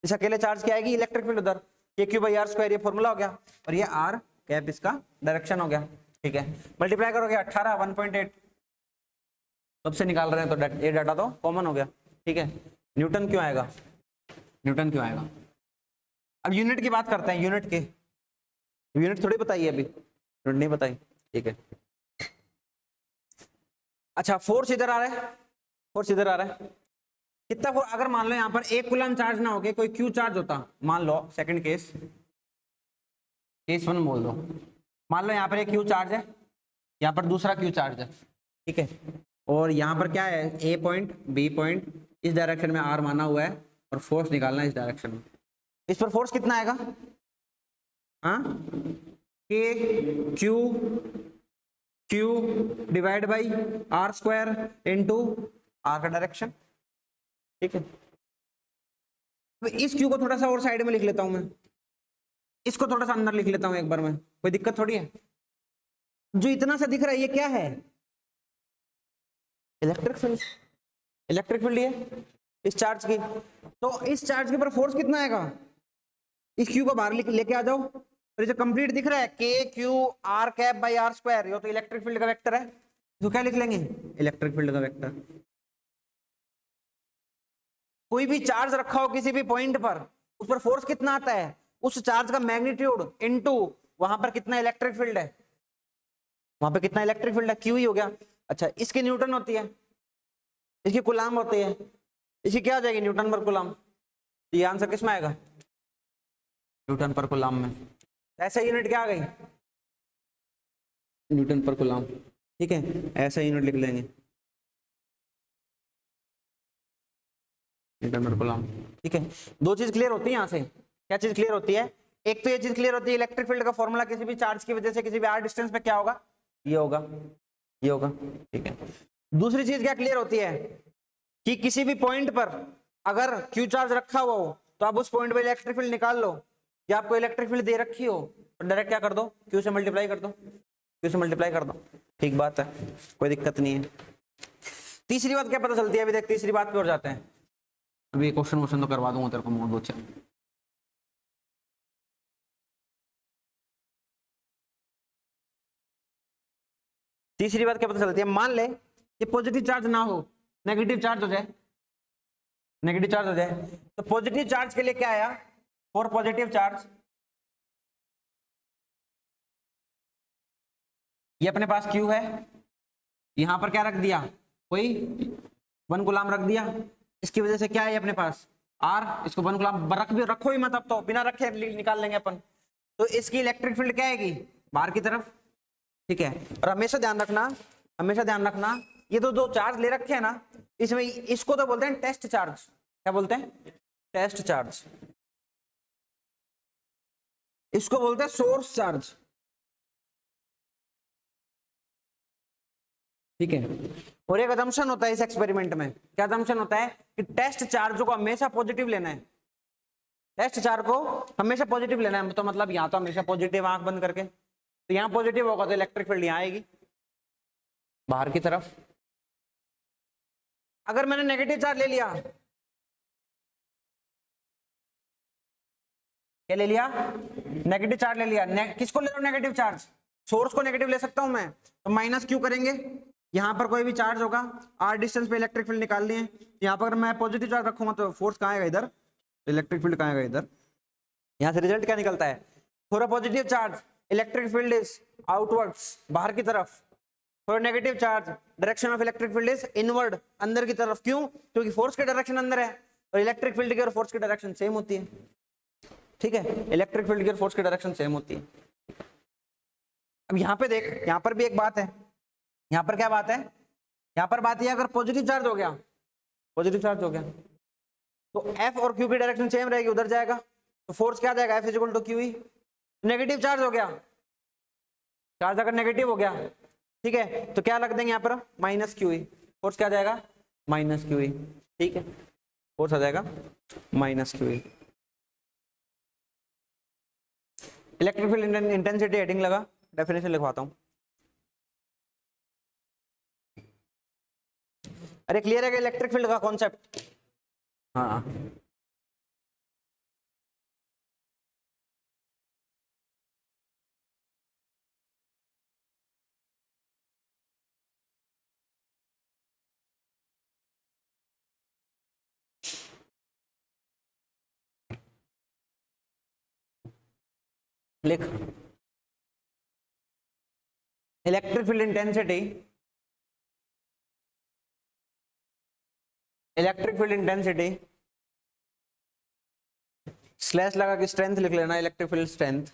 S1: इस अकेले चार्ज की आएगी इलेक्ट्रिक फील्ड उधर, ये क्यू बाई आर स्क्वायर, ये फॉर्मूला हो गया, और ये आर कैप इसका डायरेक्शन हो गया। ठीक है, मल्टीप्लाई करोगे 18 1.8 कब से निकाल रहे हैं, तो ये डाटा तो कॉमन हो गया। ठीक है, न्यूटन क्यों आएगा, न्यूटन क्यों आएगा। अब यूनिट की बात करते हैं, यूनिट के, यूनिट थोड़ी बताइए अभी, यूनिट नहीं बताई। ठीक है, अच्छा फोर्स इधर आ रहा है, फोर्स इधर आ रहा है, कितना फोर्स, अगर मान लो यहाँ पर 1 कूलम चार्ज ना होके कोई क्यू चार्ज होता, मान लो सेकंड केस, केस 1 बोल दो, मान लो यहाँ पर एक क्यू चार्ज है, यहाँ पर दूसरा क्यू चार्ज है। ठीक है, और यहाँ पर क्या है, ए पॉइंट बी पॉइंट, इस डायरेक्शन में आर माना हुआ है, और फोर्स निकालना है इस डायरेक्शन में। इस पर फोर्स कितना आएगा, हाँ, K Q Q divide by R square into R का डायरेक्शन। ठीक है, तो इस क्यू को थोड़ा सा और साइड में लिख लेता हूं मैं, इसको थोड़ा सा अंदर लिख लेता हूं एक बार में, कोई दिक्कत थोड़ी है। जो इतना सा दिख रहा है ये क्या है, इलेक्ट्रिक फील्ड, इलेक्ट्रिक फील्ड ये इस चार्ज की, तो इस चार्ज के ऊपर फोर्स कितना आएगा, इस क्यू को बाहर लेके आ जाओ, और जो कंप्लीट दिख रहा है K Q R cap by R square, ये तो इलेक्ट्रिक फील्ड का वेक्टर है, तो क्या लिख लेंगे, इलेक्ट्रिक फील्ड का वेक्टर। कोई भी चार्ज रखा हो किसी भी पॉइंट पर, उस पर फोर्स कितना आता है, उस चार्ज का मैग्नीट्यूड इनटू वहां पर कितना इलेक्ट्रिक फील्ड है, वहां पर कितना इलेक्ट्रिक फील्ड है, क्यू ही हो गया। अच्छा, इसकी न्यूटन होती है, इसकी कूलाम होती है, इसकी क्या आ जाएगी, न्यूटन पर कूलाम। ये आंसर किस में आएगा, न्यूटन पर कूलाम में। ऐसा यूनिट क्या आ गई, न्यूटन पर कूलाम। ठीक है, ऐसा यूनिट लिख लेंगे, न्यूटन पर कूलाम। ठीक है, दो चीज क्लियर होती है यहाँ से, क्या चीज क्लियर होती है, एक तो ये चीज क्लियर होती है इलेक्ट्रिक फील्ड का फॉर्मूला किसी भी चार्ज की वजह से किसी भी आर डिस्टेंस पे क्या होगा, ये होगा, ये होगा। ठीक है, दूसरी चीज क्या क्लियर होती है कि किसी भी पॉइंट पर अगर क्यू चार्ज रखा हुआ हो तो आप उस पॉइंट पे इलेक्ट्रिक फील्ड निकाल लो, या आपको इलेक्ट्रिक फील्ड दे रखी हो तो डायरेक्ट क्या कर दो, क्यू से मल्टीप्लाई कर दो, क्यू से मल्टीप्लाई कर दो। ठीक बात है, कोई दिक्कत नहीं है। तीसरी बात क्या पता चलती है, अभी देख तीसरी बात पे और जाते हैं, अभी क्वेश्चन तो करवा दूंगा तेरे को मोड बहुत। तीसरी बात क्या पता चलती है, मान ले कि पॉजिटिव चार्ज ना हो, नेगेटिव चार्ज हो जाए, नेगेटिव चार्ज हो जाए, तो पॉजिटिव चार्ज के लिए क्या आया, फॉर पॉजिटिव चार्ज ये अपने पास क्यू है, यहां पर क्या रख दिया, कोई 1 कूलम रख दिया, इसकी वजह से क्या है अपने पास आर, इसको 1 कूलम रख भी रखो ही मत, अब तो बिना रखे निकाल लेंगे अपन। तो इसकी इलेक्ट्रिक फील्ड क्या आएगी, बाहर की तरफ। ठीक है, और हमेशा ध्यान रखना, हमेशा ध्यान रखना, ये तो दो चार्ज ले रखे हैं ना, इसमें इसको तो बोलते हैं टेस्ट चार्ज, क्या बोलते हैं, टेस्ट चार्ज, इसको बोलते हैं सोर्स चार्ज। ठीक है, और एक अजम्पशन होता है इस एक्सपेरिमेंट में, क्या अजम्पशन होता है कि टेस्ट चार्ज को हमेशा पॉजिटिव लेना है, टेस्ट चार्ज को हमेशा पॉजिटिव लेना है, तो मतलब यहाँ तो हमेशा पॉजिटिव, आंख बंद करके, तो यहाँ पॉजिटिव होगा तो इलेक्ट्रिक फील्ड यहाँ आएगी बाहर की तरफ। अगर मैंने नेगेटिव चार्ज ले लिया, क्या ले लिया, नेगेटिव चार्ज ले लिया, किसको ले रहा हूं नेगेटिव चार्ज, सोर्स को नेगेटिव ले सकता हूं मैं, तो माइनस क्यू करेंगे, यहां पर कोई भी चार्ज होगा, आर डिस्टेंस पे इलेक्ट्रिक फील्ड निकालनी है, यहां पर अगर मैं पॉजिटिव चार्ज रखूंगा तो फोर्स कहां आएगा, इधर, इलेक्ट्रिक फील्ड कहां आएगा, इधर। यहां से रिजल्ट क्या निकलता है, for a positive charge electric field is outwards, बाहर की तरफ, for negative charge direction of electric field is inward, अंदर की तरफ। क्यों, क्योंकि फोर्स की डायरेक्शन अंदर है, और इलेक्ट्रिक फील्ड की और फोर्स की डायरेक्शन सेम होती है। ठीक है, इलेक्ट्रिक फील्ड की और फोर्स की डायरेक्शन सेम होती है। अब यहाँ पे देख, यहाँ पर भी एक बात है, यहाँ पर क्या बात है, यहाँ पर बात यह, अगर पॉजिटिव चार्ज हो गया, पॉजिटिव चार्ज हो गया तो एफ और क्यू की डायरेक्शन सेम रहेगी, उधर जाएगा, तो फोर्स क्या जाएगा, एफ इक्वल टू क्यू ही। नेगेटिव चार्ज हो गया, चार्ज अगर नेगेटिव हो गया, ठीक है, तो क्या लग देंगे यहाँ पर, माइनस क्यू ही, फोर्स क्या जाएगा, माइनस क्यू ही। ठीक है, फोर्स आ जाएगा minus Q. Electric field intensity heading लगा, डेफिनेशन लिखवाता हूं। अरे क्लियर है कि इलेक्ट्रिक फील्ड का कॉन्सेप्ट? हाँ लिख, electric field intensity, electric field intensity slash लगा के स्ट्रेंथ लिख लेना, electric field strength,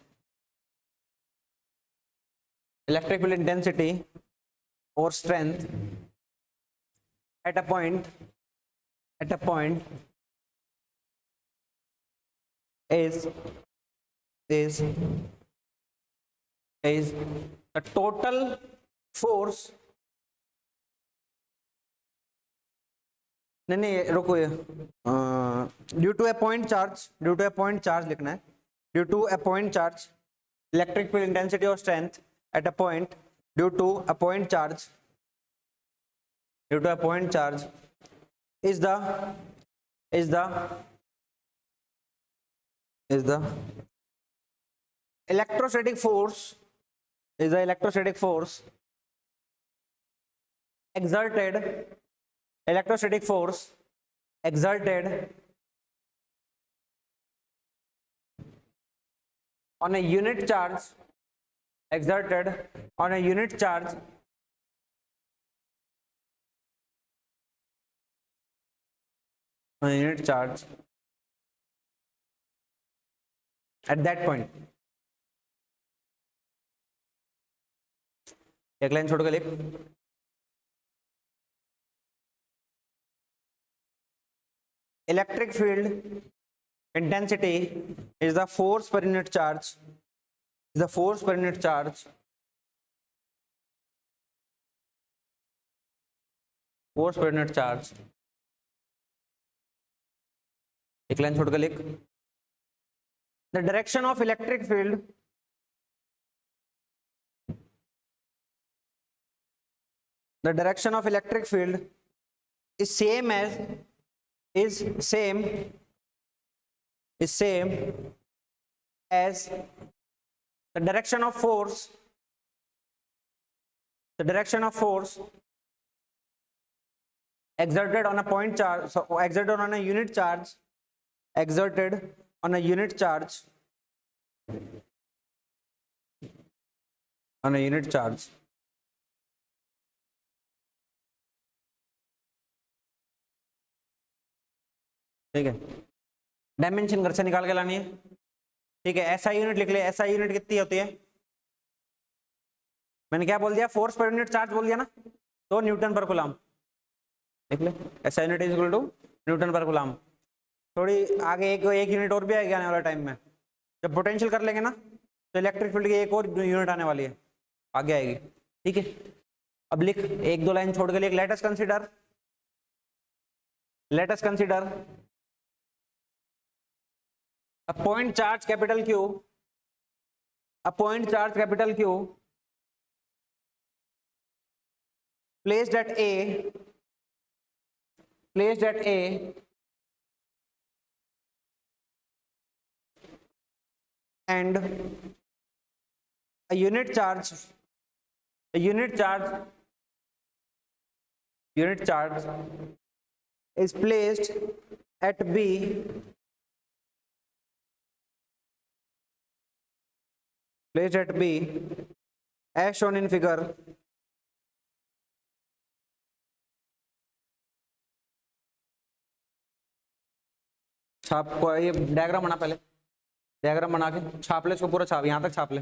S1: electric field intensity और strength at a point, at a point is is the total force, नहीं रुको, due to a point charge, due to a point charge लिखना है, due to a point charge electric field intensity और strength at a point, due to a point charge, due to a point charge is the is the is the electrostatic force, is the electrostatic force exerted, electrostatic force exerted on a unit charge, exerted on a unit charge on a unit charge at that point. एक line छोड़ के लिख, electric field intensity is the force per unit charge, is the force per unit charge, force per unit charge, एक line छोड़ के लिख, the direction of electric field, the direction of electric field is same as, is same, is same as the direction of force, the direction of force exerted on a point charge, so exerted on a unit charge, exerted on a unit charge, on a unit charge, ठीक है, dimension घर से निकाल के लानी है, ठीक है, एसआई यूनिट लिख ले, एसआई यूनिट कितनी होती है, मैंने क्या बोल दिया, फोर्स पर यूनिट चार्ज बोल दिया ना, तो न्यूटन पर कूलम लिख ले, SI unit is equal to newton per coulomb. थोड़ी आगे एक यूनिट और भी आएगी आने वाले टाइम में, जब पोटेंशियल कर लेंगे ना तो इलेक्ट्रिक फील्ड की एक और यूनिट आने वाली है, आगे आएगी, ठीक है। अब लिख, एक दो लाइन छोड़ के लिख, let us consider, let us consider a point charge capital Q, a point charge capital Q placed at A, placed at A and a unit charge, a unit charge, unit charge is placed at B, placed at B as shown in figure, छाप को, ये diagram बना, पहले diagram बना के छाप ले इसको, पूरा छाप, यहां तक छाप ले।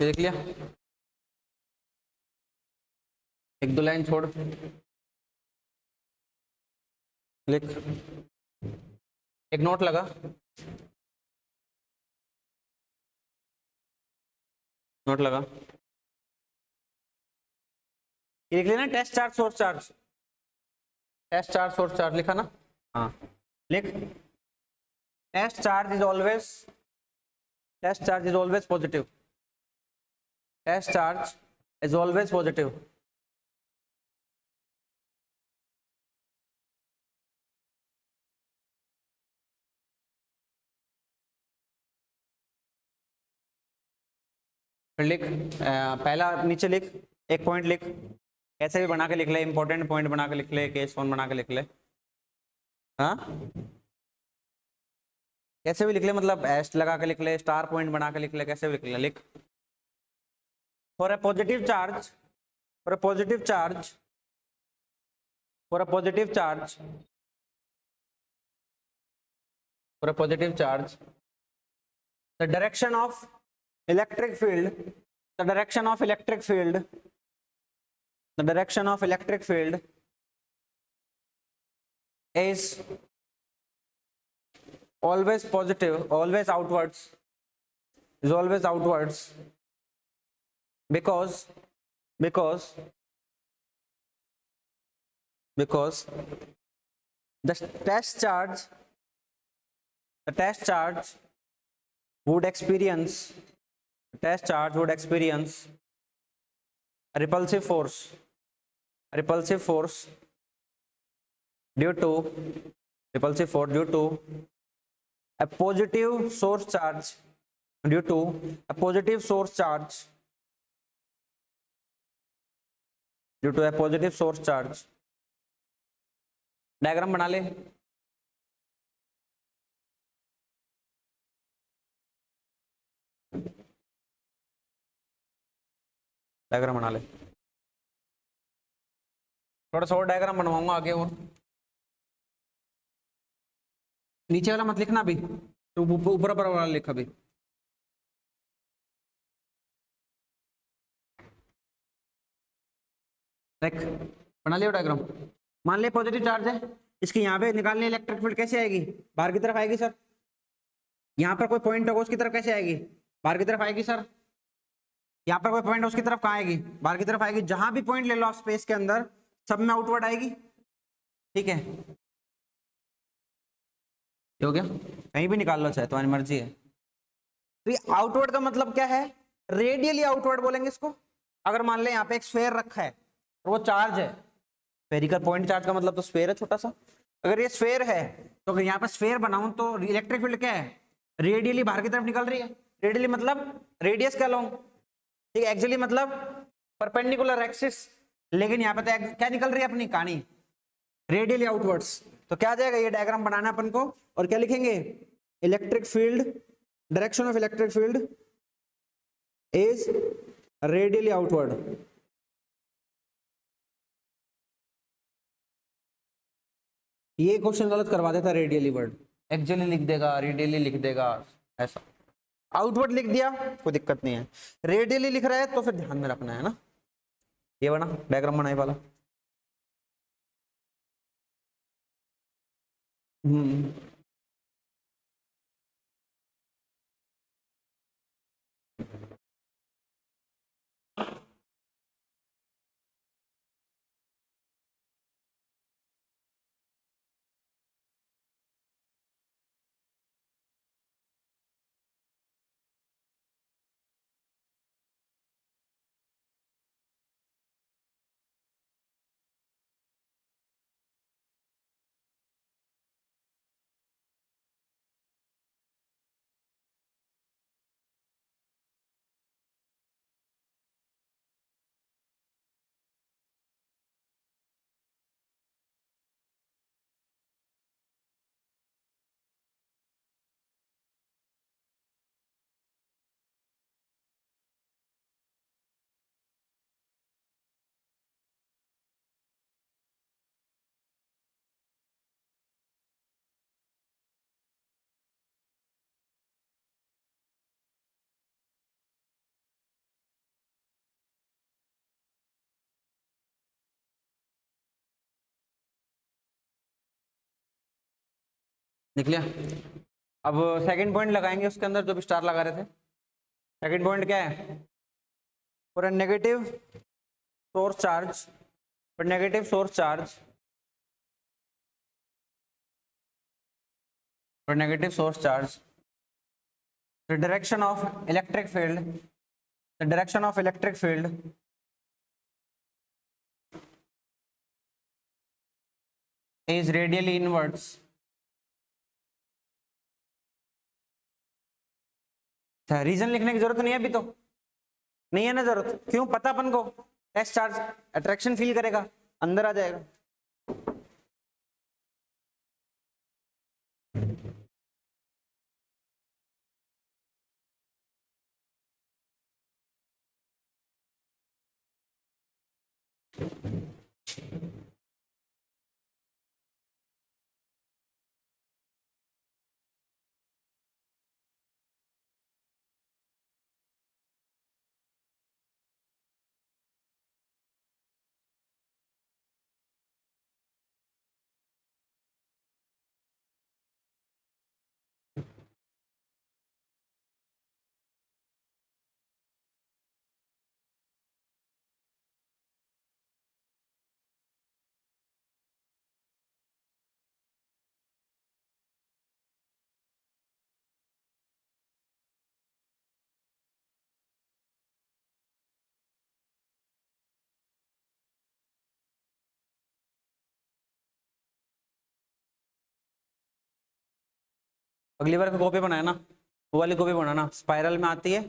S1: देख लिया, एक दो लाइन छोड़ लिख, एक नोट लगा, नोट लगा, ये लिख लेना, test charge source charge, test charge source charge लिखा ना, हाँ लिख, test charge is always, test charge is always positive, test charge is always positive, फिर लिख, पहला नीचे लिख, एक पॉइंट लिख, ऐसे भी बना के लिख ले, इंपॉर्टेंट पॉइंट बना के लिख ले, केस वन बना के लिख ले, हाँ कैसे भी लिख ले, मतलब एस्ट लगा के लिख ले, स्टार पॉइंट बना के लिख ले, कैसे भी लिख ले, लिख, for a positive charge, for a positive charge, for a positive charge, for a positive charge, the direction of electric field, the direction of electric field, the direction of electric field is always positive, always outwards, is always outwards, because the test charge, the test charge would experience, the test charge would experience a repulsive force, repulsive force due to, repulsive force due to a positive source charge, due to a positive source charge, due to a positive source charge. Diagram बना ले, diagram बना ले, थोड़ा सा और diagram बनवाऊंगा आगे, और नीचे वाला मत लिखना अभी, तो ऊपर ऊपर वाला लिख अभी, देख बना लिया डायग्राम। मान ले पॉजिटिव चार्ज है, इसकी यहाँ पे निकालने इलेक्ट्रिक फील्ड कैसे आएगी, बाहर की तरफ आएगी सर, यहाँ पर कोई पॉइंट होगा उसकी तरफ कैसे आएगी, बाहर की तरफ आएगी सर, यहाँ पर कोई पॉइंट उसकी तरफ कहाँ आएगी, बाहर की तरफ आएगी, जहां भी पॉइंट ले लो आप स्पेस के अंदर सब में आउटवर्ड आएगी, ठीक है, ये हो गया, कहीं भी निकाल लो चाहे, तुम्हारी मर्जी है। तो ये आउटवर्ड का मतलब क्या है, रेडियली आउटवर्ड बोलेंगे इसको। अगर मान ले यहाँ पे एक स्फेयर रखा है और वो चार्ज है, स्फेरिकल पॉइंट चार्ज का मतलब तो स्फेयर है छोटा सा, अगर ये स्फेयर है तो अगर यहाँ पे स्फेयर बनाऊं तो इलेक्ट्रिक फील्ड क्या है, रेडियली बाहर की तरफ निकल रही है, रेडियली मतलब रेडियस के अलोंग, ठीक है, एक्चुअली मतलब परपेंडिकुलर एक्सिस, लेकिन यहाँ पे तो क्या निकल रही है अपनी कहानी, रेडियली आउटवर्ड्स। तो क्या आ जाएगा, ये डायग्राम बनाना अपन को, और क्या लिखेंगे, electric field, direction of electric field is radially outward. ये क्वेश्चन गलत करवा देता, रेडियली वर्ड एक्चुअली लिख देगा, रेडियली लिख देगा, ऐसा आउटवर्ड लिख दिया कोई दिक्कत नहीं है, रेडियली लिख रहा है तो फिर ध्यान में रखना है ना। ये बना डायग्राम बनाए वाला, लिख लिया। अब सेकंड पॉइंट लगाएंगे उसके अंदर जो भी स्टार लगा रहे थे। सेकंड पॉइंट क्या है? For a negative source charge, for negative source charge, for negative source charge, the direction of electric field, the direction of electric field is radially inwards. Reason लिखने की जरूरत नहीं है अभी, तो नहीं है ना जरूरत। क्यों? पता अपन को एस चार्ज अट्रैक्शन फील करेगा, अंदर आ जाएगा। अगली बार का कॉपी बनाया ना, वो वाली कॉपी बनाना, स्पाइरल में आती है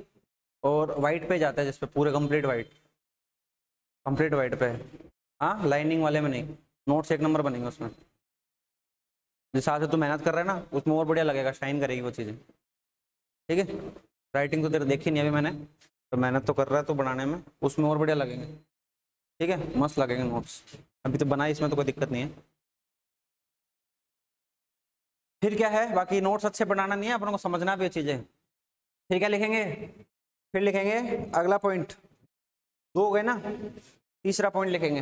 S1: और वाइट पे जाता है, जिसपे पूरे कंप्लीट वाइट पे। हाँ, लाइनिंग वाले में नहीं। नोट्स एक नंबर बनेंगे उसमें। जिस हिसाब से तू मेहनत कर रहा है ना, उसमें और बढ़िया लगेगा, शाइन करेगी वो चीज़ें। ठीक है, राइटिंग तो तेरे देखी नहीं अभी मैंने, तो मेहनत तो कर रहा है तो बनाने में, उसमें और बढ़िया लगेंगे। ठीक है, मस्त लगेंगे नोट्स। अभी तो बनाई, इसमें तो कोई दिक्कत नहीं है। फिर क्या है, बाकी नोट्स अच्छे बनाना नहीं है, अपन को समझना भी है चीज़ें। फिर क्या लिखेंगे? फिर लिखेंगे अगला पॉइंट। दो हो गए ना, तीसरा पॉइंट लिखेंगे।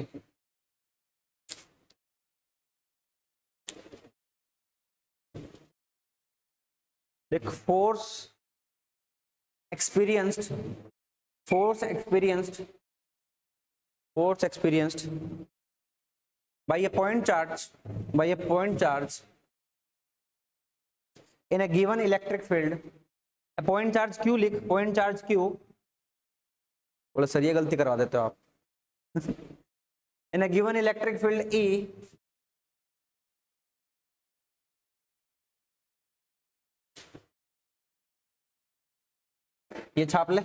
S1: देख, force experienced by a point charge in a given electric field. a point charge q लिख, point charge q। बोले सर ये गलती करवा देते हो आप। in a given electric field E, ये छाप ले।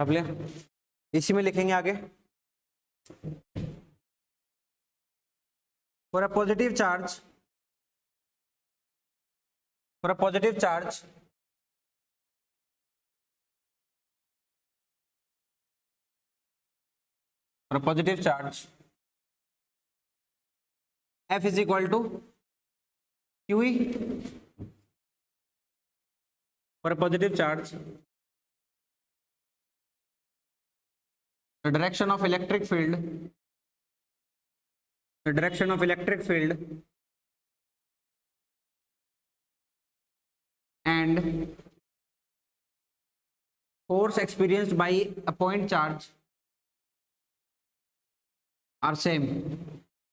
S1: छाप ले, इसी में लिखेंगे आगे। for a positive charge for a positive charge for a positive charge F is equal to QE। for a positive charge the direction of electric field and force experienced by a point charge are same।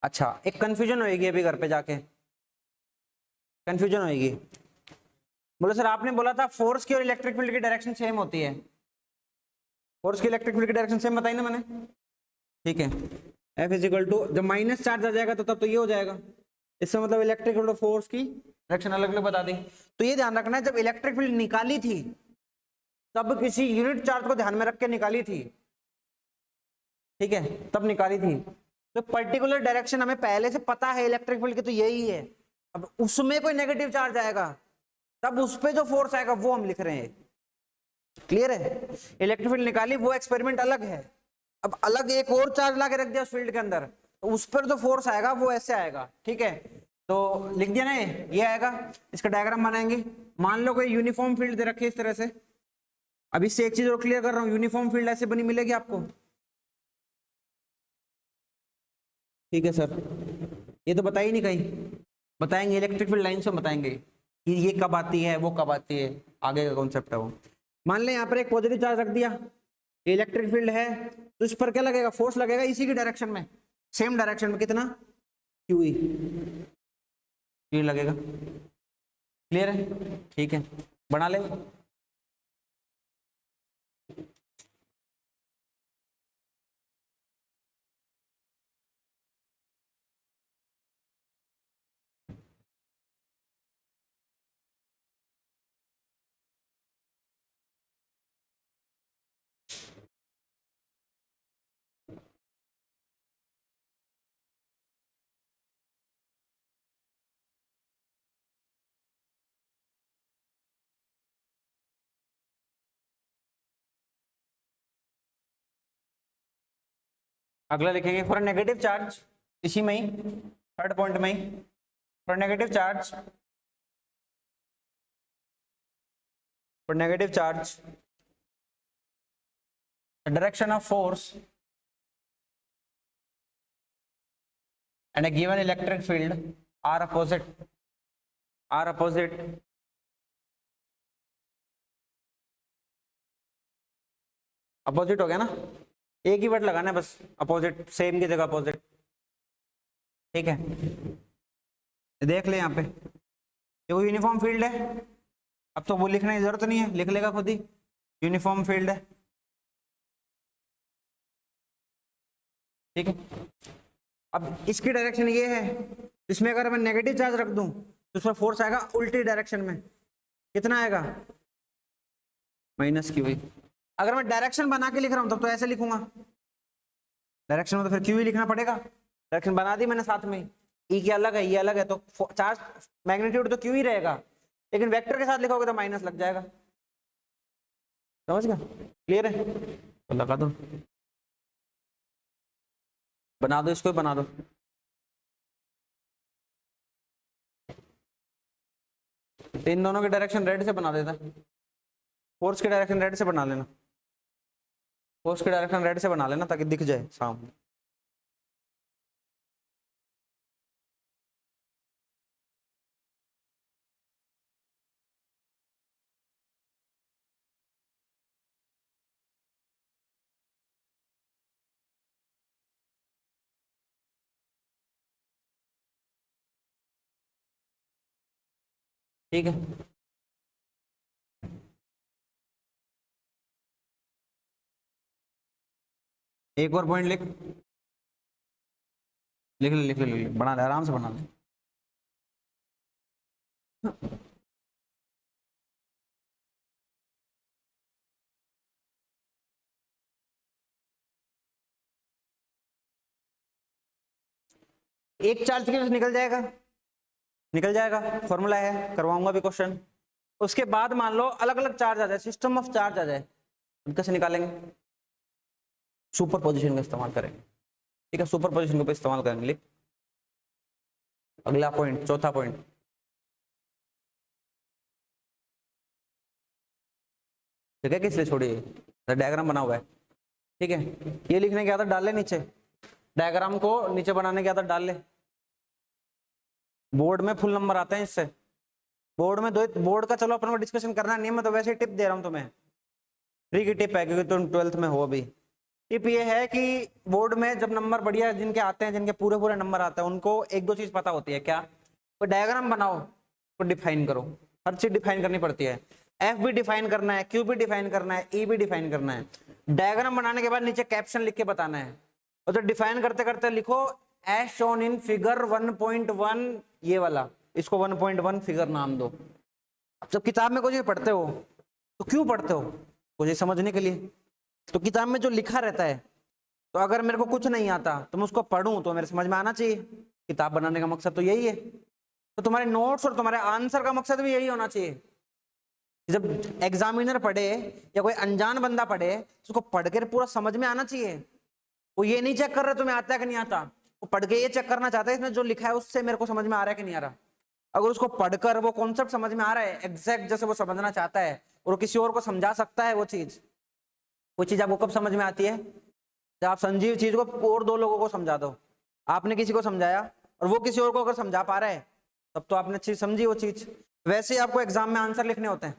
S1: अच्छा, एक confusion होएगी अभी घर पे जाके, confusion होएगी। बोले sir आपने बोला था फोर्स की और इलेक्ट्रिक फील्ड की डायरेक्शन सेम होती है, फोर्स की इलेक्ट्रिक फील्ड की डायरेक्शन सेम बताई ना मैंने, ठीक है। F इज इक्वल टू, जब माइनस चार्ज आ जाएगा तो तब तो ये हो जाएगा, इससे मतलब इलेक्ट्रिक फील्ड और फोर्स की डायरेक्शन अलग अलग बता दी। तो ये ध्यान रखना है जब इलेक्ट्रिक फील्ड निकाली थी तब किसी यूनिट चार्ज को ध्यान में रख के निकाली थी, ठीक है, तब निकाली थी। तो पर्टिकुलर डायरेक्शन हमें पहले से पता है इलेक्ट्रिक फील्ड की, तो यही है। अब उसमें कोई नेगेटिव चार्ज आएगा तब उस पे जो फोर्स आएगा वो हम लिख रहे हैं, क्लियर है। इलेक्ट्रिक फील्ड निकाली वो एक्सपेरिमेंट अलग है, अब अलग एक और चार्ज ला के रख दिया उस फील्ड के अंदर, तो उस पर जो फोर्स आएगा वो ऐसे आएगा, ठीक है। तो लिख दिया ना, ये आएगा, इसका डायग्राम बनाएंगे। मान लो कोई यूनिफॉर्म फील्ड दे रखी है इस तरह से। अब इससे एक चीज और क्लियर कर रहा हूं, यूनिफॉर्म फील्ड ऐसे बनी मिलेगी आपको, ठीक है सर। ये तो बताइए नहीं कहीं, बताएंगे इलेक्ट्रिक फील्ड लाइन से बताएंगे कि ये कब आती है वो कब आती है, आगे का कॉन्सेप्ट है वो। मान लें यहाँ पर एक पॉजिटिव चार्ज रख दिया, इलेक्ट्रिक फील्ड है, तो इस पर क्या लगेगा, फोर्स लगेगा इसी की डायरेक्शन में, सेम डायरेक्शन में, कितना, QE, ये लगेगा, क्लियर है, ठीक है, बना ले। अगला लिखेंगे फॉर नेगेटिव चार्ज, इसी में ही थर्ड पॉइंट में ही, for negative charge, for negative charge direction of force and a given electric field are opposite opposite हो गया ना, एक ही वर्ड लगाना है बस, अपोजिट, सेम की जगह अपोजिट, ठीक है। देख ले यहाँ पे, ये वो यूनिफॉर्म फील्ड है, अब तो वो लिखने की जरूरत नहीं है, लिख लेगा खुद ही, यूनिफॉर्म फील्ड है, ठीक है। अब इसकी डायरेक्शन ये है, इसमें अगर मैं नेगेटिव चार्ज रख दूं तो उसमें फोर्स आएगा उल्टी डायरेक्शन में, कितना आएगा, -QE। अगर मैं डायरेक्शन बना के लिख रहा हूं तब तो ऐसे लिखूंगा, डायरेक्शन में तो फिर QE लिखना पड़ेगा, डायरेक्शन बना दी मैंने साथ में, E की अलग है, ये अलग है, तो चार्ज मैग्नीट्यूड तो QE रहेगा, लेकिन वेक्टर के साथ लिखोगे तो माइनस लग जाएगा, समझ गया, क्लियर है, तो लगा दो, बना दो, इसको बना दो, इन दोनों की डायरेक्शन रेड से बना देता, फोर्स की डायरेक्शन रेड से बना लेना, फोर्स की डायरेक्शन रेड से बना लेना ताकि दिख जाए सामने। ठीक है, एक और पॉइंट लिख, लिख ले, लिख ले, लिख ले, बना ले, आराम से बना ले। एक चार्ज के वजह से निकल जाएगा, निकल जाएगा, फॉर्मूला है, करवाऊंगा भी क्वेश्चन। उसके बाद मान लो अलग अलग चार्ज आ जाए, सिस्टम ऑफ चार्ज आ जाए, हम कैसे निकालेंगे, सुपर पोजिशन का इस्तेमाल करेंगे, ठीक है, सुपर पोजिशन का इस्तेमाल करेंगे, लिख। अगला पॉइंट, चौथा पॉइंट, जगह किस लिए छोड़ी है, डायग्राम बना हुआ है, ठीक है। ये लिखने की आदत डाल ले, नीचे डायग्राम को नीचे बनाने की आदत डाल ले, बोर्ड में फुल नंबर आते हैं इससे, बोर्ड में दो, बोर्ड का चलो अपन को डिस्कशन करना नहीं, मैं तो वैसे टिप दे रहा हूं तुम्हें, फ्री की टिप है क्योंकि तुम 12th में हो अभी। टिप ये है कि बोर्ड में जब नंबर बढ़िया जिनके आते हैं, जिनके पूरे पूरे नंबर आते हैं, उनको एक दो चीज पता होती है, क्या, कोई डायग्राम बनाओ, को डिफाइन करो, हर चीज डिफाइन करनी पड़ती है। एफ भी डिफाइन करना है, क्यू भी डिफाइन करना है, ई भी डिफाइन करना है। डायग्राम बनाने के बाद नीचे कैप्शन लिख के बताना है, और तो डिफाइन करते करते लिखो एज शोन इन फिगर 1.1, ये वाला, इसको 1.1 फिगर नाम दो। जब किताब में कोई चीज पढ़ते हो तो क्यों पढ़ते हो? मुझे समझने के लिए। तो किताब में जो लिखा रहता है, तो अगर मेरे को कुछ नहीं आता तो मैं उसको पढ़ूं तो मेरे समझ में आना चाहिए। किताब बनाने का मकसद तो यही है। तो तुम्हारे नोट्स और तुम्हारे आंसर का मकसद भी यही होना चाहिए। जब एग्जामिनर पढ़े या कोई अनजान बंदा पढ़े, उसको पढ़कर पूरा समझ में आना चाहिए। वो ये नहीं चेक कर रहा तुम्हें आता है कि नहीं आता, वो पढ़ के ये चेक करना चाहता है इसमें जो लिखा है उससे मेरे को समझ में आ रहा है कि नहीं आ रहा। अगर उसको पढ़कर वो कॉन्सेप्ट समझ में आ रहा है एग्जैक्ट जैसे वो समझना चाहता है, और वो किसी और को समझा सकता है, वो चीज आपको कब समझ में आती है? जब आप संजीव चीज को और दो लोगों को समझा दो। आपने किसी को समझाया और वो किसी और को अगर समझा पा रहा है, तब तो आपने चीज समझी वो चीज। वैसे ही आपको एग्जाम में आंसर लिखने होते हैं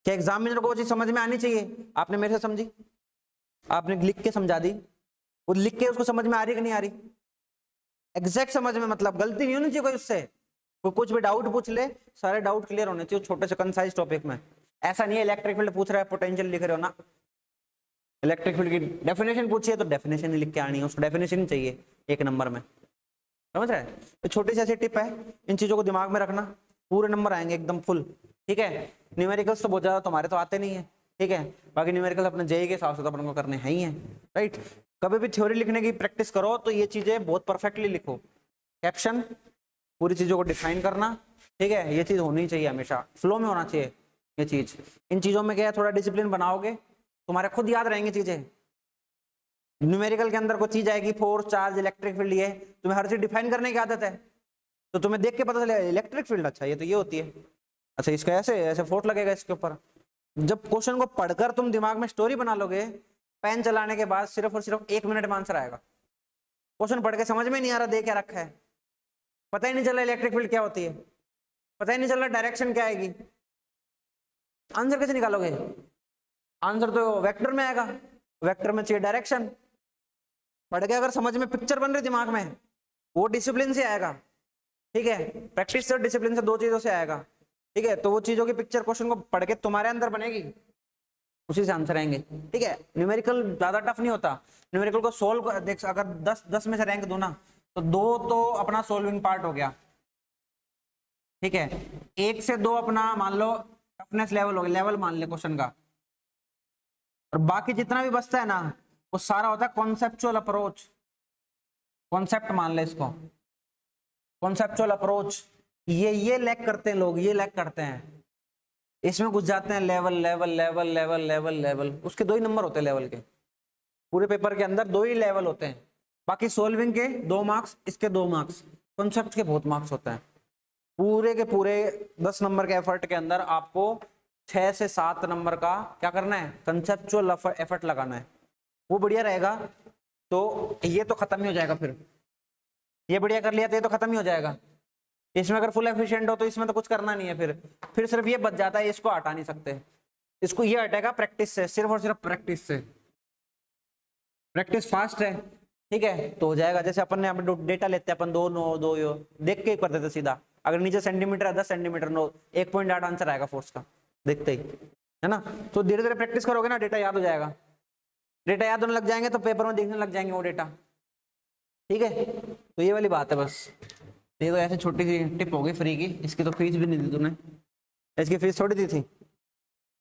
S1: कि एग्जामिनर को वो चीज समझ में आनी चाहिए। आपने मेरे से समझी, आपने लिख के समझा दी, वो लिख के उसको समझ में आ रही कि नहीं आ रही? एग्जैक्ट समझ में, मतलब गलती नहीं होनी चाहिए कोई उससे। वो कुछ भी डाउट पूछ ले, सारे डाउट क्लियर होने चाहिए छोटे से कंसाइज टॉपिक में। ऐसा नहीं है इलेक्ट्रिक फील्ड पूछ रहा है पोटेंशियल लिख रहे हो ना, इलेक्ट्रिक फील्ड की डेफिनेशन पूछिए तो डेफिनेशन ही लिख के आनी है, उसको डेफिनेशन ही चाहिए 1 नंबर में। समझ रहे हैं? तो छोटी सी ऐसी टिप है, इन चीजों को दिमाग में रखना, पूरे नंबर आएंगे एकदम फुल। ठीक है, न्यूमेरिकल्स तो बहुत ज्यादा तुम्हारे तो आते नहीं है, ठीक है, बाकी न्यूमेरिकल्स अपने जेईई के हिसाब से तो अपन को करने हैं ही है, राइट। कभी भी थ्योरी लिखने की प्रैक्टिस करो तो ये चीजें बहुत परफेक्टली लिखो। कैप्शन, पूरी चीजों को डिफाइन करना, ठीक है, ये चीज होनी चाहिए, हमेशा फ्लो में होना चाहिए ये चीज। इन चीजों में क्या है, थोड़ा डिसिप्लिन बनाओगे तुम्हारे खुद याद रहेंगी चीजें। न्यूमेरिकल के अंदर कोई चीज आएगी, फोर्स, चार्ज, इलेक्ट्रिक फील्ड, ये तुम्हें हर चीज डिफाइन करने की आदत है, तो तुम्हें देख के पता चलेगा इलेक्ट्रिक फील्ड, अच्छा ये तो ये होती है, अच्छा इसका ऐसे ऐसे फोर्स लगेगा इसके ऊपर। जब क्वेश्चन को पढ़कर तुम दिमाग में स्टोरी बना लोगे, पेन चलाने के बाद सिर्फ और सिर्फ 1 मिनट में आंसर आएगा। क्वेश्चन पढ़ के समझ में नहीं आ रहा, दे क्या रखा है, पता ही नहीं चल रहा इलेक्ट्रिक फील्ड क्या होती है, पता ही नहीं चल रहा डायरेक्शन क्या आएगी, आंसर कैसे निकालोगे? आंसर तो वेक्टर में आएगा, वेक्टर में चाहिए डायरेक्शन। पढ़ के अगर समझ में पिक्चर बन रही दिमाग में, वो डिसिप्लिन से आएगा, ठीक है, प्रैक्टिस से डिसिप्लिन से, 2 चीजों से आएगा, ठीक है। तो वो चीजों की पिक्चर क्वेश्चन को पढ़ के तुम्हारे अंदर बनेगी, उसी से आंसर आएंगे, ठीक है। न्यूमेरिकल ज्यादा टफ नहीं होता, न्यूमेरिकल को सोल्व देख, अगर 10 में से रैंक दो ना, तो 2 तो अपना सोल्विंग पार्ट हो गया, ठीक है, 1 से 2 अपना मान लो टफनेस लेवल हो गया, लेवल मान ले क्वेश्चन का, और बाकी जितना भी बचता है ना, वो सारा होता है कॉन्सेप्चुअल अप्रोच। कॉन्सेप्ट मान ले इसको, कॉन्सेप्चुअल अप्रोच, ये लैक करते हैं लोग, ये लैक करते हैं, इसमें घुस जाते हैं level level level level level level, उसके 2 ही नंबर होते हैं लेवल के, पूरे पेपर के अंदर 2 ही लेवल होते हैं, बाकी सोल्विंग के 2 मार्क्स, इसके 2 मार्क्स, कॉन्सेप्ट के बहुत मार्क्स होते हैं। पूरे के पूरे 10 नंबर के एफर्ट के अंदर आपको 6 से 7 नंबर का क्या करना है, कंसेप्चुअल एफर्ट लगाना है, वो बढ़िया रहेगा। तो ये तो खत्म ही हो जाएगा, फिर ये बढ़िया कर लिया तो ये तो खत्म ही हो जाएगा। इसमें अगर फुल एफिशिएंट हो तो इसमें तो कुछ करना नहीं है, फिर सिर्फ ये बच जाता है, इसको हटा नहीं सकते, इसको ये हटेगा प्रैक्टिस से, सिर्फ और सिर्फ प्रैक्टिस से। प्रैक्टिस फास्ट है, ठीक है, तो हो जाएगा। जैसे अपन ने डेटा लेते हैं अपन 2 9 2 यो देख के कर देते सीधा, अगर नीचे सेंटीमीटर है 10 सेंटीमीटर 9 1.8 आंसर आएगा फोर्स का, देखते ही, है ना। तो धीरे धीरे प्रैक्टिस करोगे ना, डेटा याद हो जाएगा, डेटा याद होने लग जाएंगे तो पेपर में दिखने लग जाएंगे वो डेटा, ठीक है। तो ये वाली बात है बस, ये तो ऐसे छोटी सी टिप हो गई फ्री की, इसकी तो फीस भी नहीं दी तूने, इसकी फीस थोड़ी दी थी,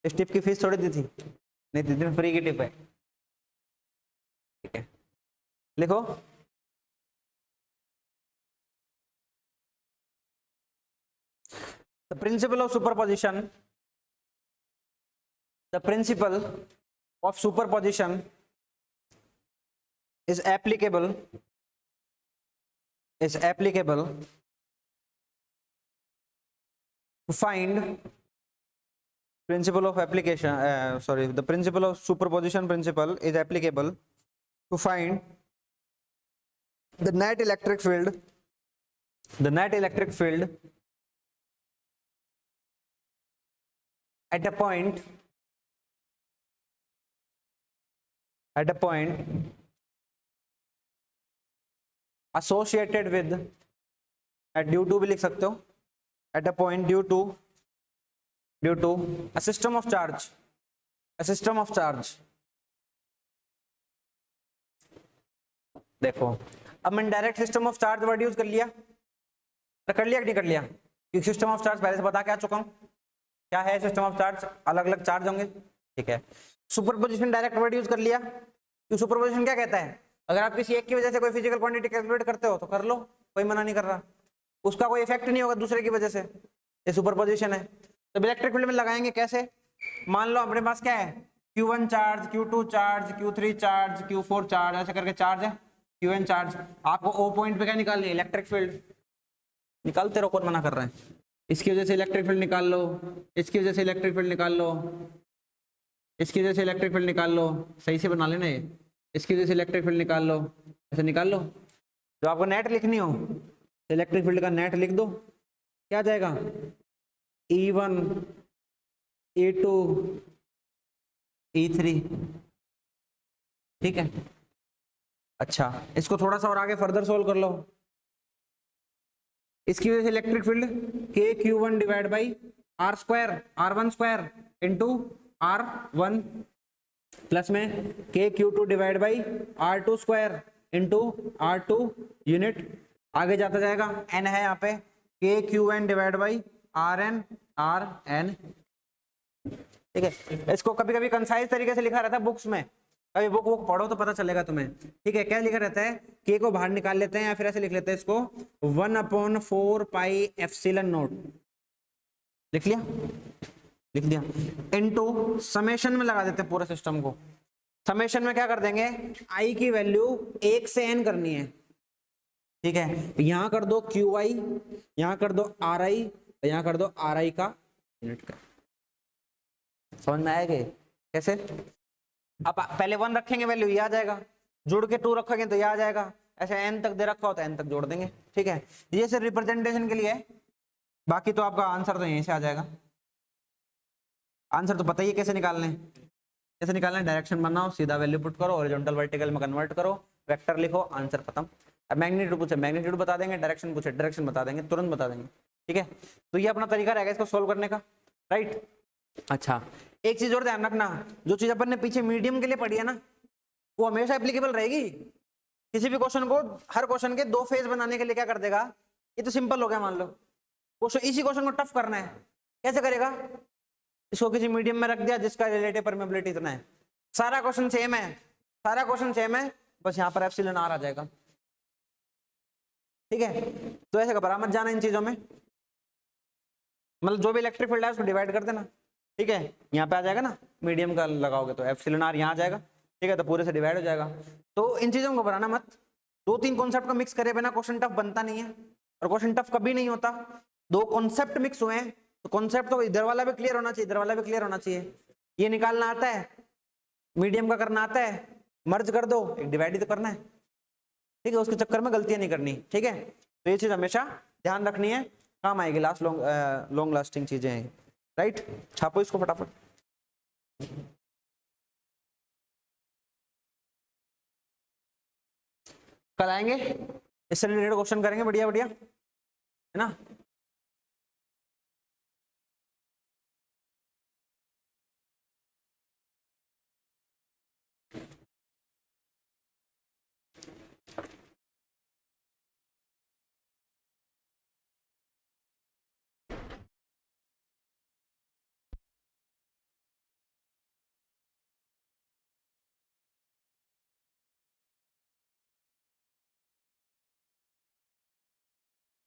S1: इस टिप की फीस थोड़ी दी थी, नहीं दी थी, फ्री की टिप है, ठीक है। लिखो, the principle of superposition, the principle of superposition is applicable to find principle of application, the principle of superposition principle is applicable to find the net electric field at a point associated with, due to भी लिख सकते हो, at a point due to a system of charge। देखो अब मैंने direct system of charge word use कर लिया, कर लिया कि नहीं कर लिया, क्योंकि सिस्टम ऑफ चार्ज पहले से बता के आ चुका हूं क्या है सिस्टम ऑफ चार्ज, अलग अलग चार्ज होंगे, ठीक है। सुपरपोजिशन डायरेक्ट वर्ड यूज कर लिया, क्योंकि सुपरपोजिशन क्या कहता है, अगर आप किसी एक की वजह से कोई फिजिकल क्वांटिटी कैलकुलेट करते हो तो कर लो, कोई मना नहीं कर रहा, उसका कोई इफेक्ट नहीं होगा दूसरे की वजह से, ये सुपरपोजिशन है। तो इलेक्ट्रिक फील्ड में लगाएंगे कैसे, मान लो अपने पास क्या है, Q1 charge, Q2 charge, Q3 charge, Q4 charge, ऐसे करके चार्ज है, Qn चार्ज। आपको O पॉइंट पे क्या निकालनी है, इलेक्ट्रिक फील्ड, निकालते रहो, कौन मना कर रहा है। इसकी वजह से इलेक्ट्रिक फील्ड निकाल लो, इसकी वजह से इलेक्ट्रिक फील्ड निकाल लो, इसकी वजह से इलेक्ट्रिक फील्ड निकाल लो, सही से बना लेना ये, इसकी वजह से इलेक्ट्रिक फील्ड निकाल लो, ऐसे निकाल लो। जो आपको नेट लिखनी हो इलेक्ट्रिक फील्ड का नेट लिख दो, क्या जाएगा E1 E2 E3, ठीक है। अच्छा इसको थोड़ा सा और आगे फर्दर सोल्व कर लो, इसकी वजह से electric field KQ1 divide by R square R1 square into R1 plus में KQ2 divide by R2 square into R2 unit, आगे जाता जाएगा n है यहाँ पे KQN डिवाइड बाई RN, ठीक है। इसको कभी कभी कंसाइज तरीके से लिखा रहता है बुक्स में, कभी बुक पढ़ो तो पता चलेगा तुम्हें, ठीक है। क्या लिखा रहता है, के को बाहर निकाल लेते हैं या फिर ऐसे लिख लेते हैं इसको 1/4 पाई एप्सिलॉन नॉट, लिख लिया इनटू समेशन में लगा देते हैं पूरे सिस्टम को। समेशन में क्या कर देंगे, आई की वैल्यू 1 से n करनी है, ठीक है। यहां कर दो QI, यहां कर दो RI, यहां कर दो RI का यूनिट का, समझ में आएगा कैसे। अब पहले 1 रखेंगे वैल्यू ये आ जाएगा, जुड़ के 2 रखेंगे तो ये आ जाएगा, ऐसे n तक दे रखा हो तो n तक जोड़ देंगे, ठीक है। ये सिर्फ रिप्रेजेंटेशन के लिए है, बाकी तो आपका आंसर तो यहीं से आ जाएगा। आंसर तो पता ही है कैसे निकालने हैं, कैसे निकालना है, डायरेक्शन बनाओ, सीधा वैल्यू पुट करो, हॉरिजॉन्टल वर्टिकल में कन्वर्ट करो, वेक्टर लिखो, आंसर खत्म। अब मैग्नीट्यूड पूछे मैग्नीट्यूड बता देंगे, डायरेक्शन पूछे डायरेक्शन बता देंगे, तुरंत बता देंगे, ठीक है। तो ये अपना तरीका रहेगा इसको सोल्व करने का, राइट। अच्छा एक चीज और ध्यान रखना, जो चीज अपन ने पीछे मीडियम के लिए पढ़ी है ना, वो हमेशा एप्लीकेबल रहेगी। किसी भी क्वेश्चन को, हर क्वेश्चन के 2 फेज बनाने के लिए क्या कर देगा, ये तो सिंपल हो गया, मान लो क्वेश्चन, इसी क्वेश्चन को टफ करना है, कैसे करेगा, इसको किसी मीडियम में रख दिया जिसका रिलेटिव परमेबिलिटी इतना है, सारा क्वेश्चन सेम है, सारा क्वेश्चन सेम है, बस यहाँ पर एप्सिलॉन आर आ जाएगा, ठीक है। तो ऐसे घबरा मत जाना इन चीजों में, मतलब जो भी इलेक्ट्रिक फील्ड है उसको डिवाइड कर देना, ठीक है। यहाँ पे आ जाएगा ना, मीडियम का लगाओगे तो एप्सिलॉन आर यहाँ आ जाएगा, ठीक है, तो पूरे से डिवाइड हो जाएगा। तो इन चीजों को घबराना मत, 2-3 कॉन्सेप्ट को मिक्स करे बिना क्वेश्चन टफ बनता नहीं है, और क्वेश्चन टफ कभी नहीं होता। 2 कॉन्सेप्ट मिक्स हुए हैं तो कॉन्सेप्ट तो इधर वाला भी क्लियर होना चाहिए, इधर वाला भी क्लियर होना चाहिए। ये निकालना आता है, मीडियम का करना आता है, मर्ज कर दो, एक डिवाइड ही तो करना है, ठीक है, उसके चक्कर में गलतियां नहीं करनी, ठीक है। तो ये चीज हमेशा ध्यान रखनी है, काम आएगी, लॉन्ग लास्टिंग चीजें हैं, राइट। छापो इसको फटाफट। कल आएंगे, इससे रिलेटेड क्वेश्चन करेंगे, बढ़िया बढ़िया, है ना।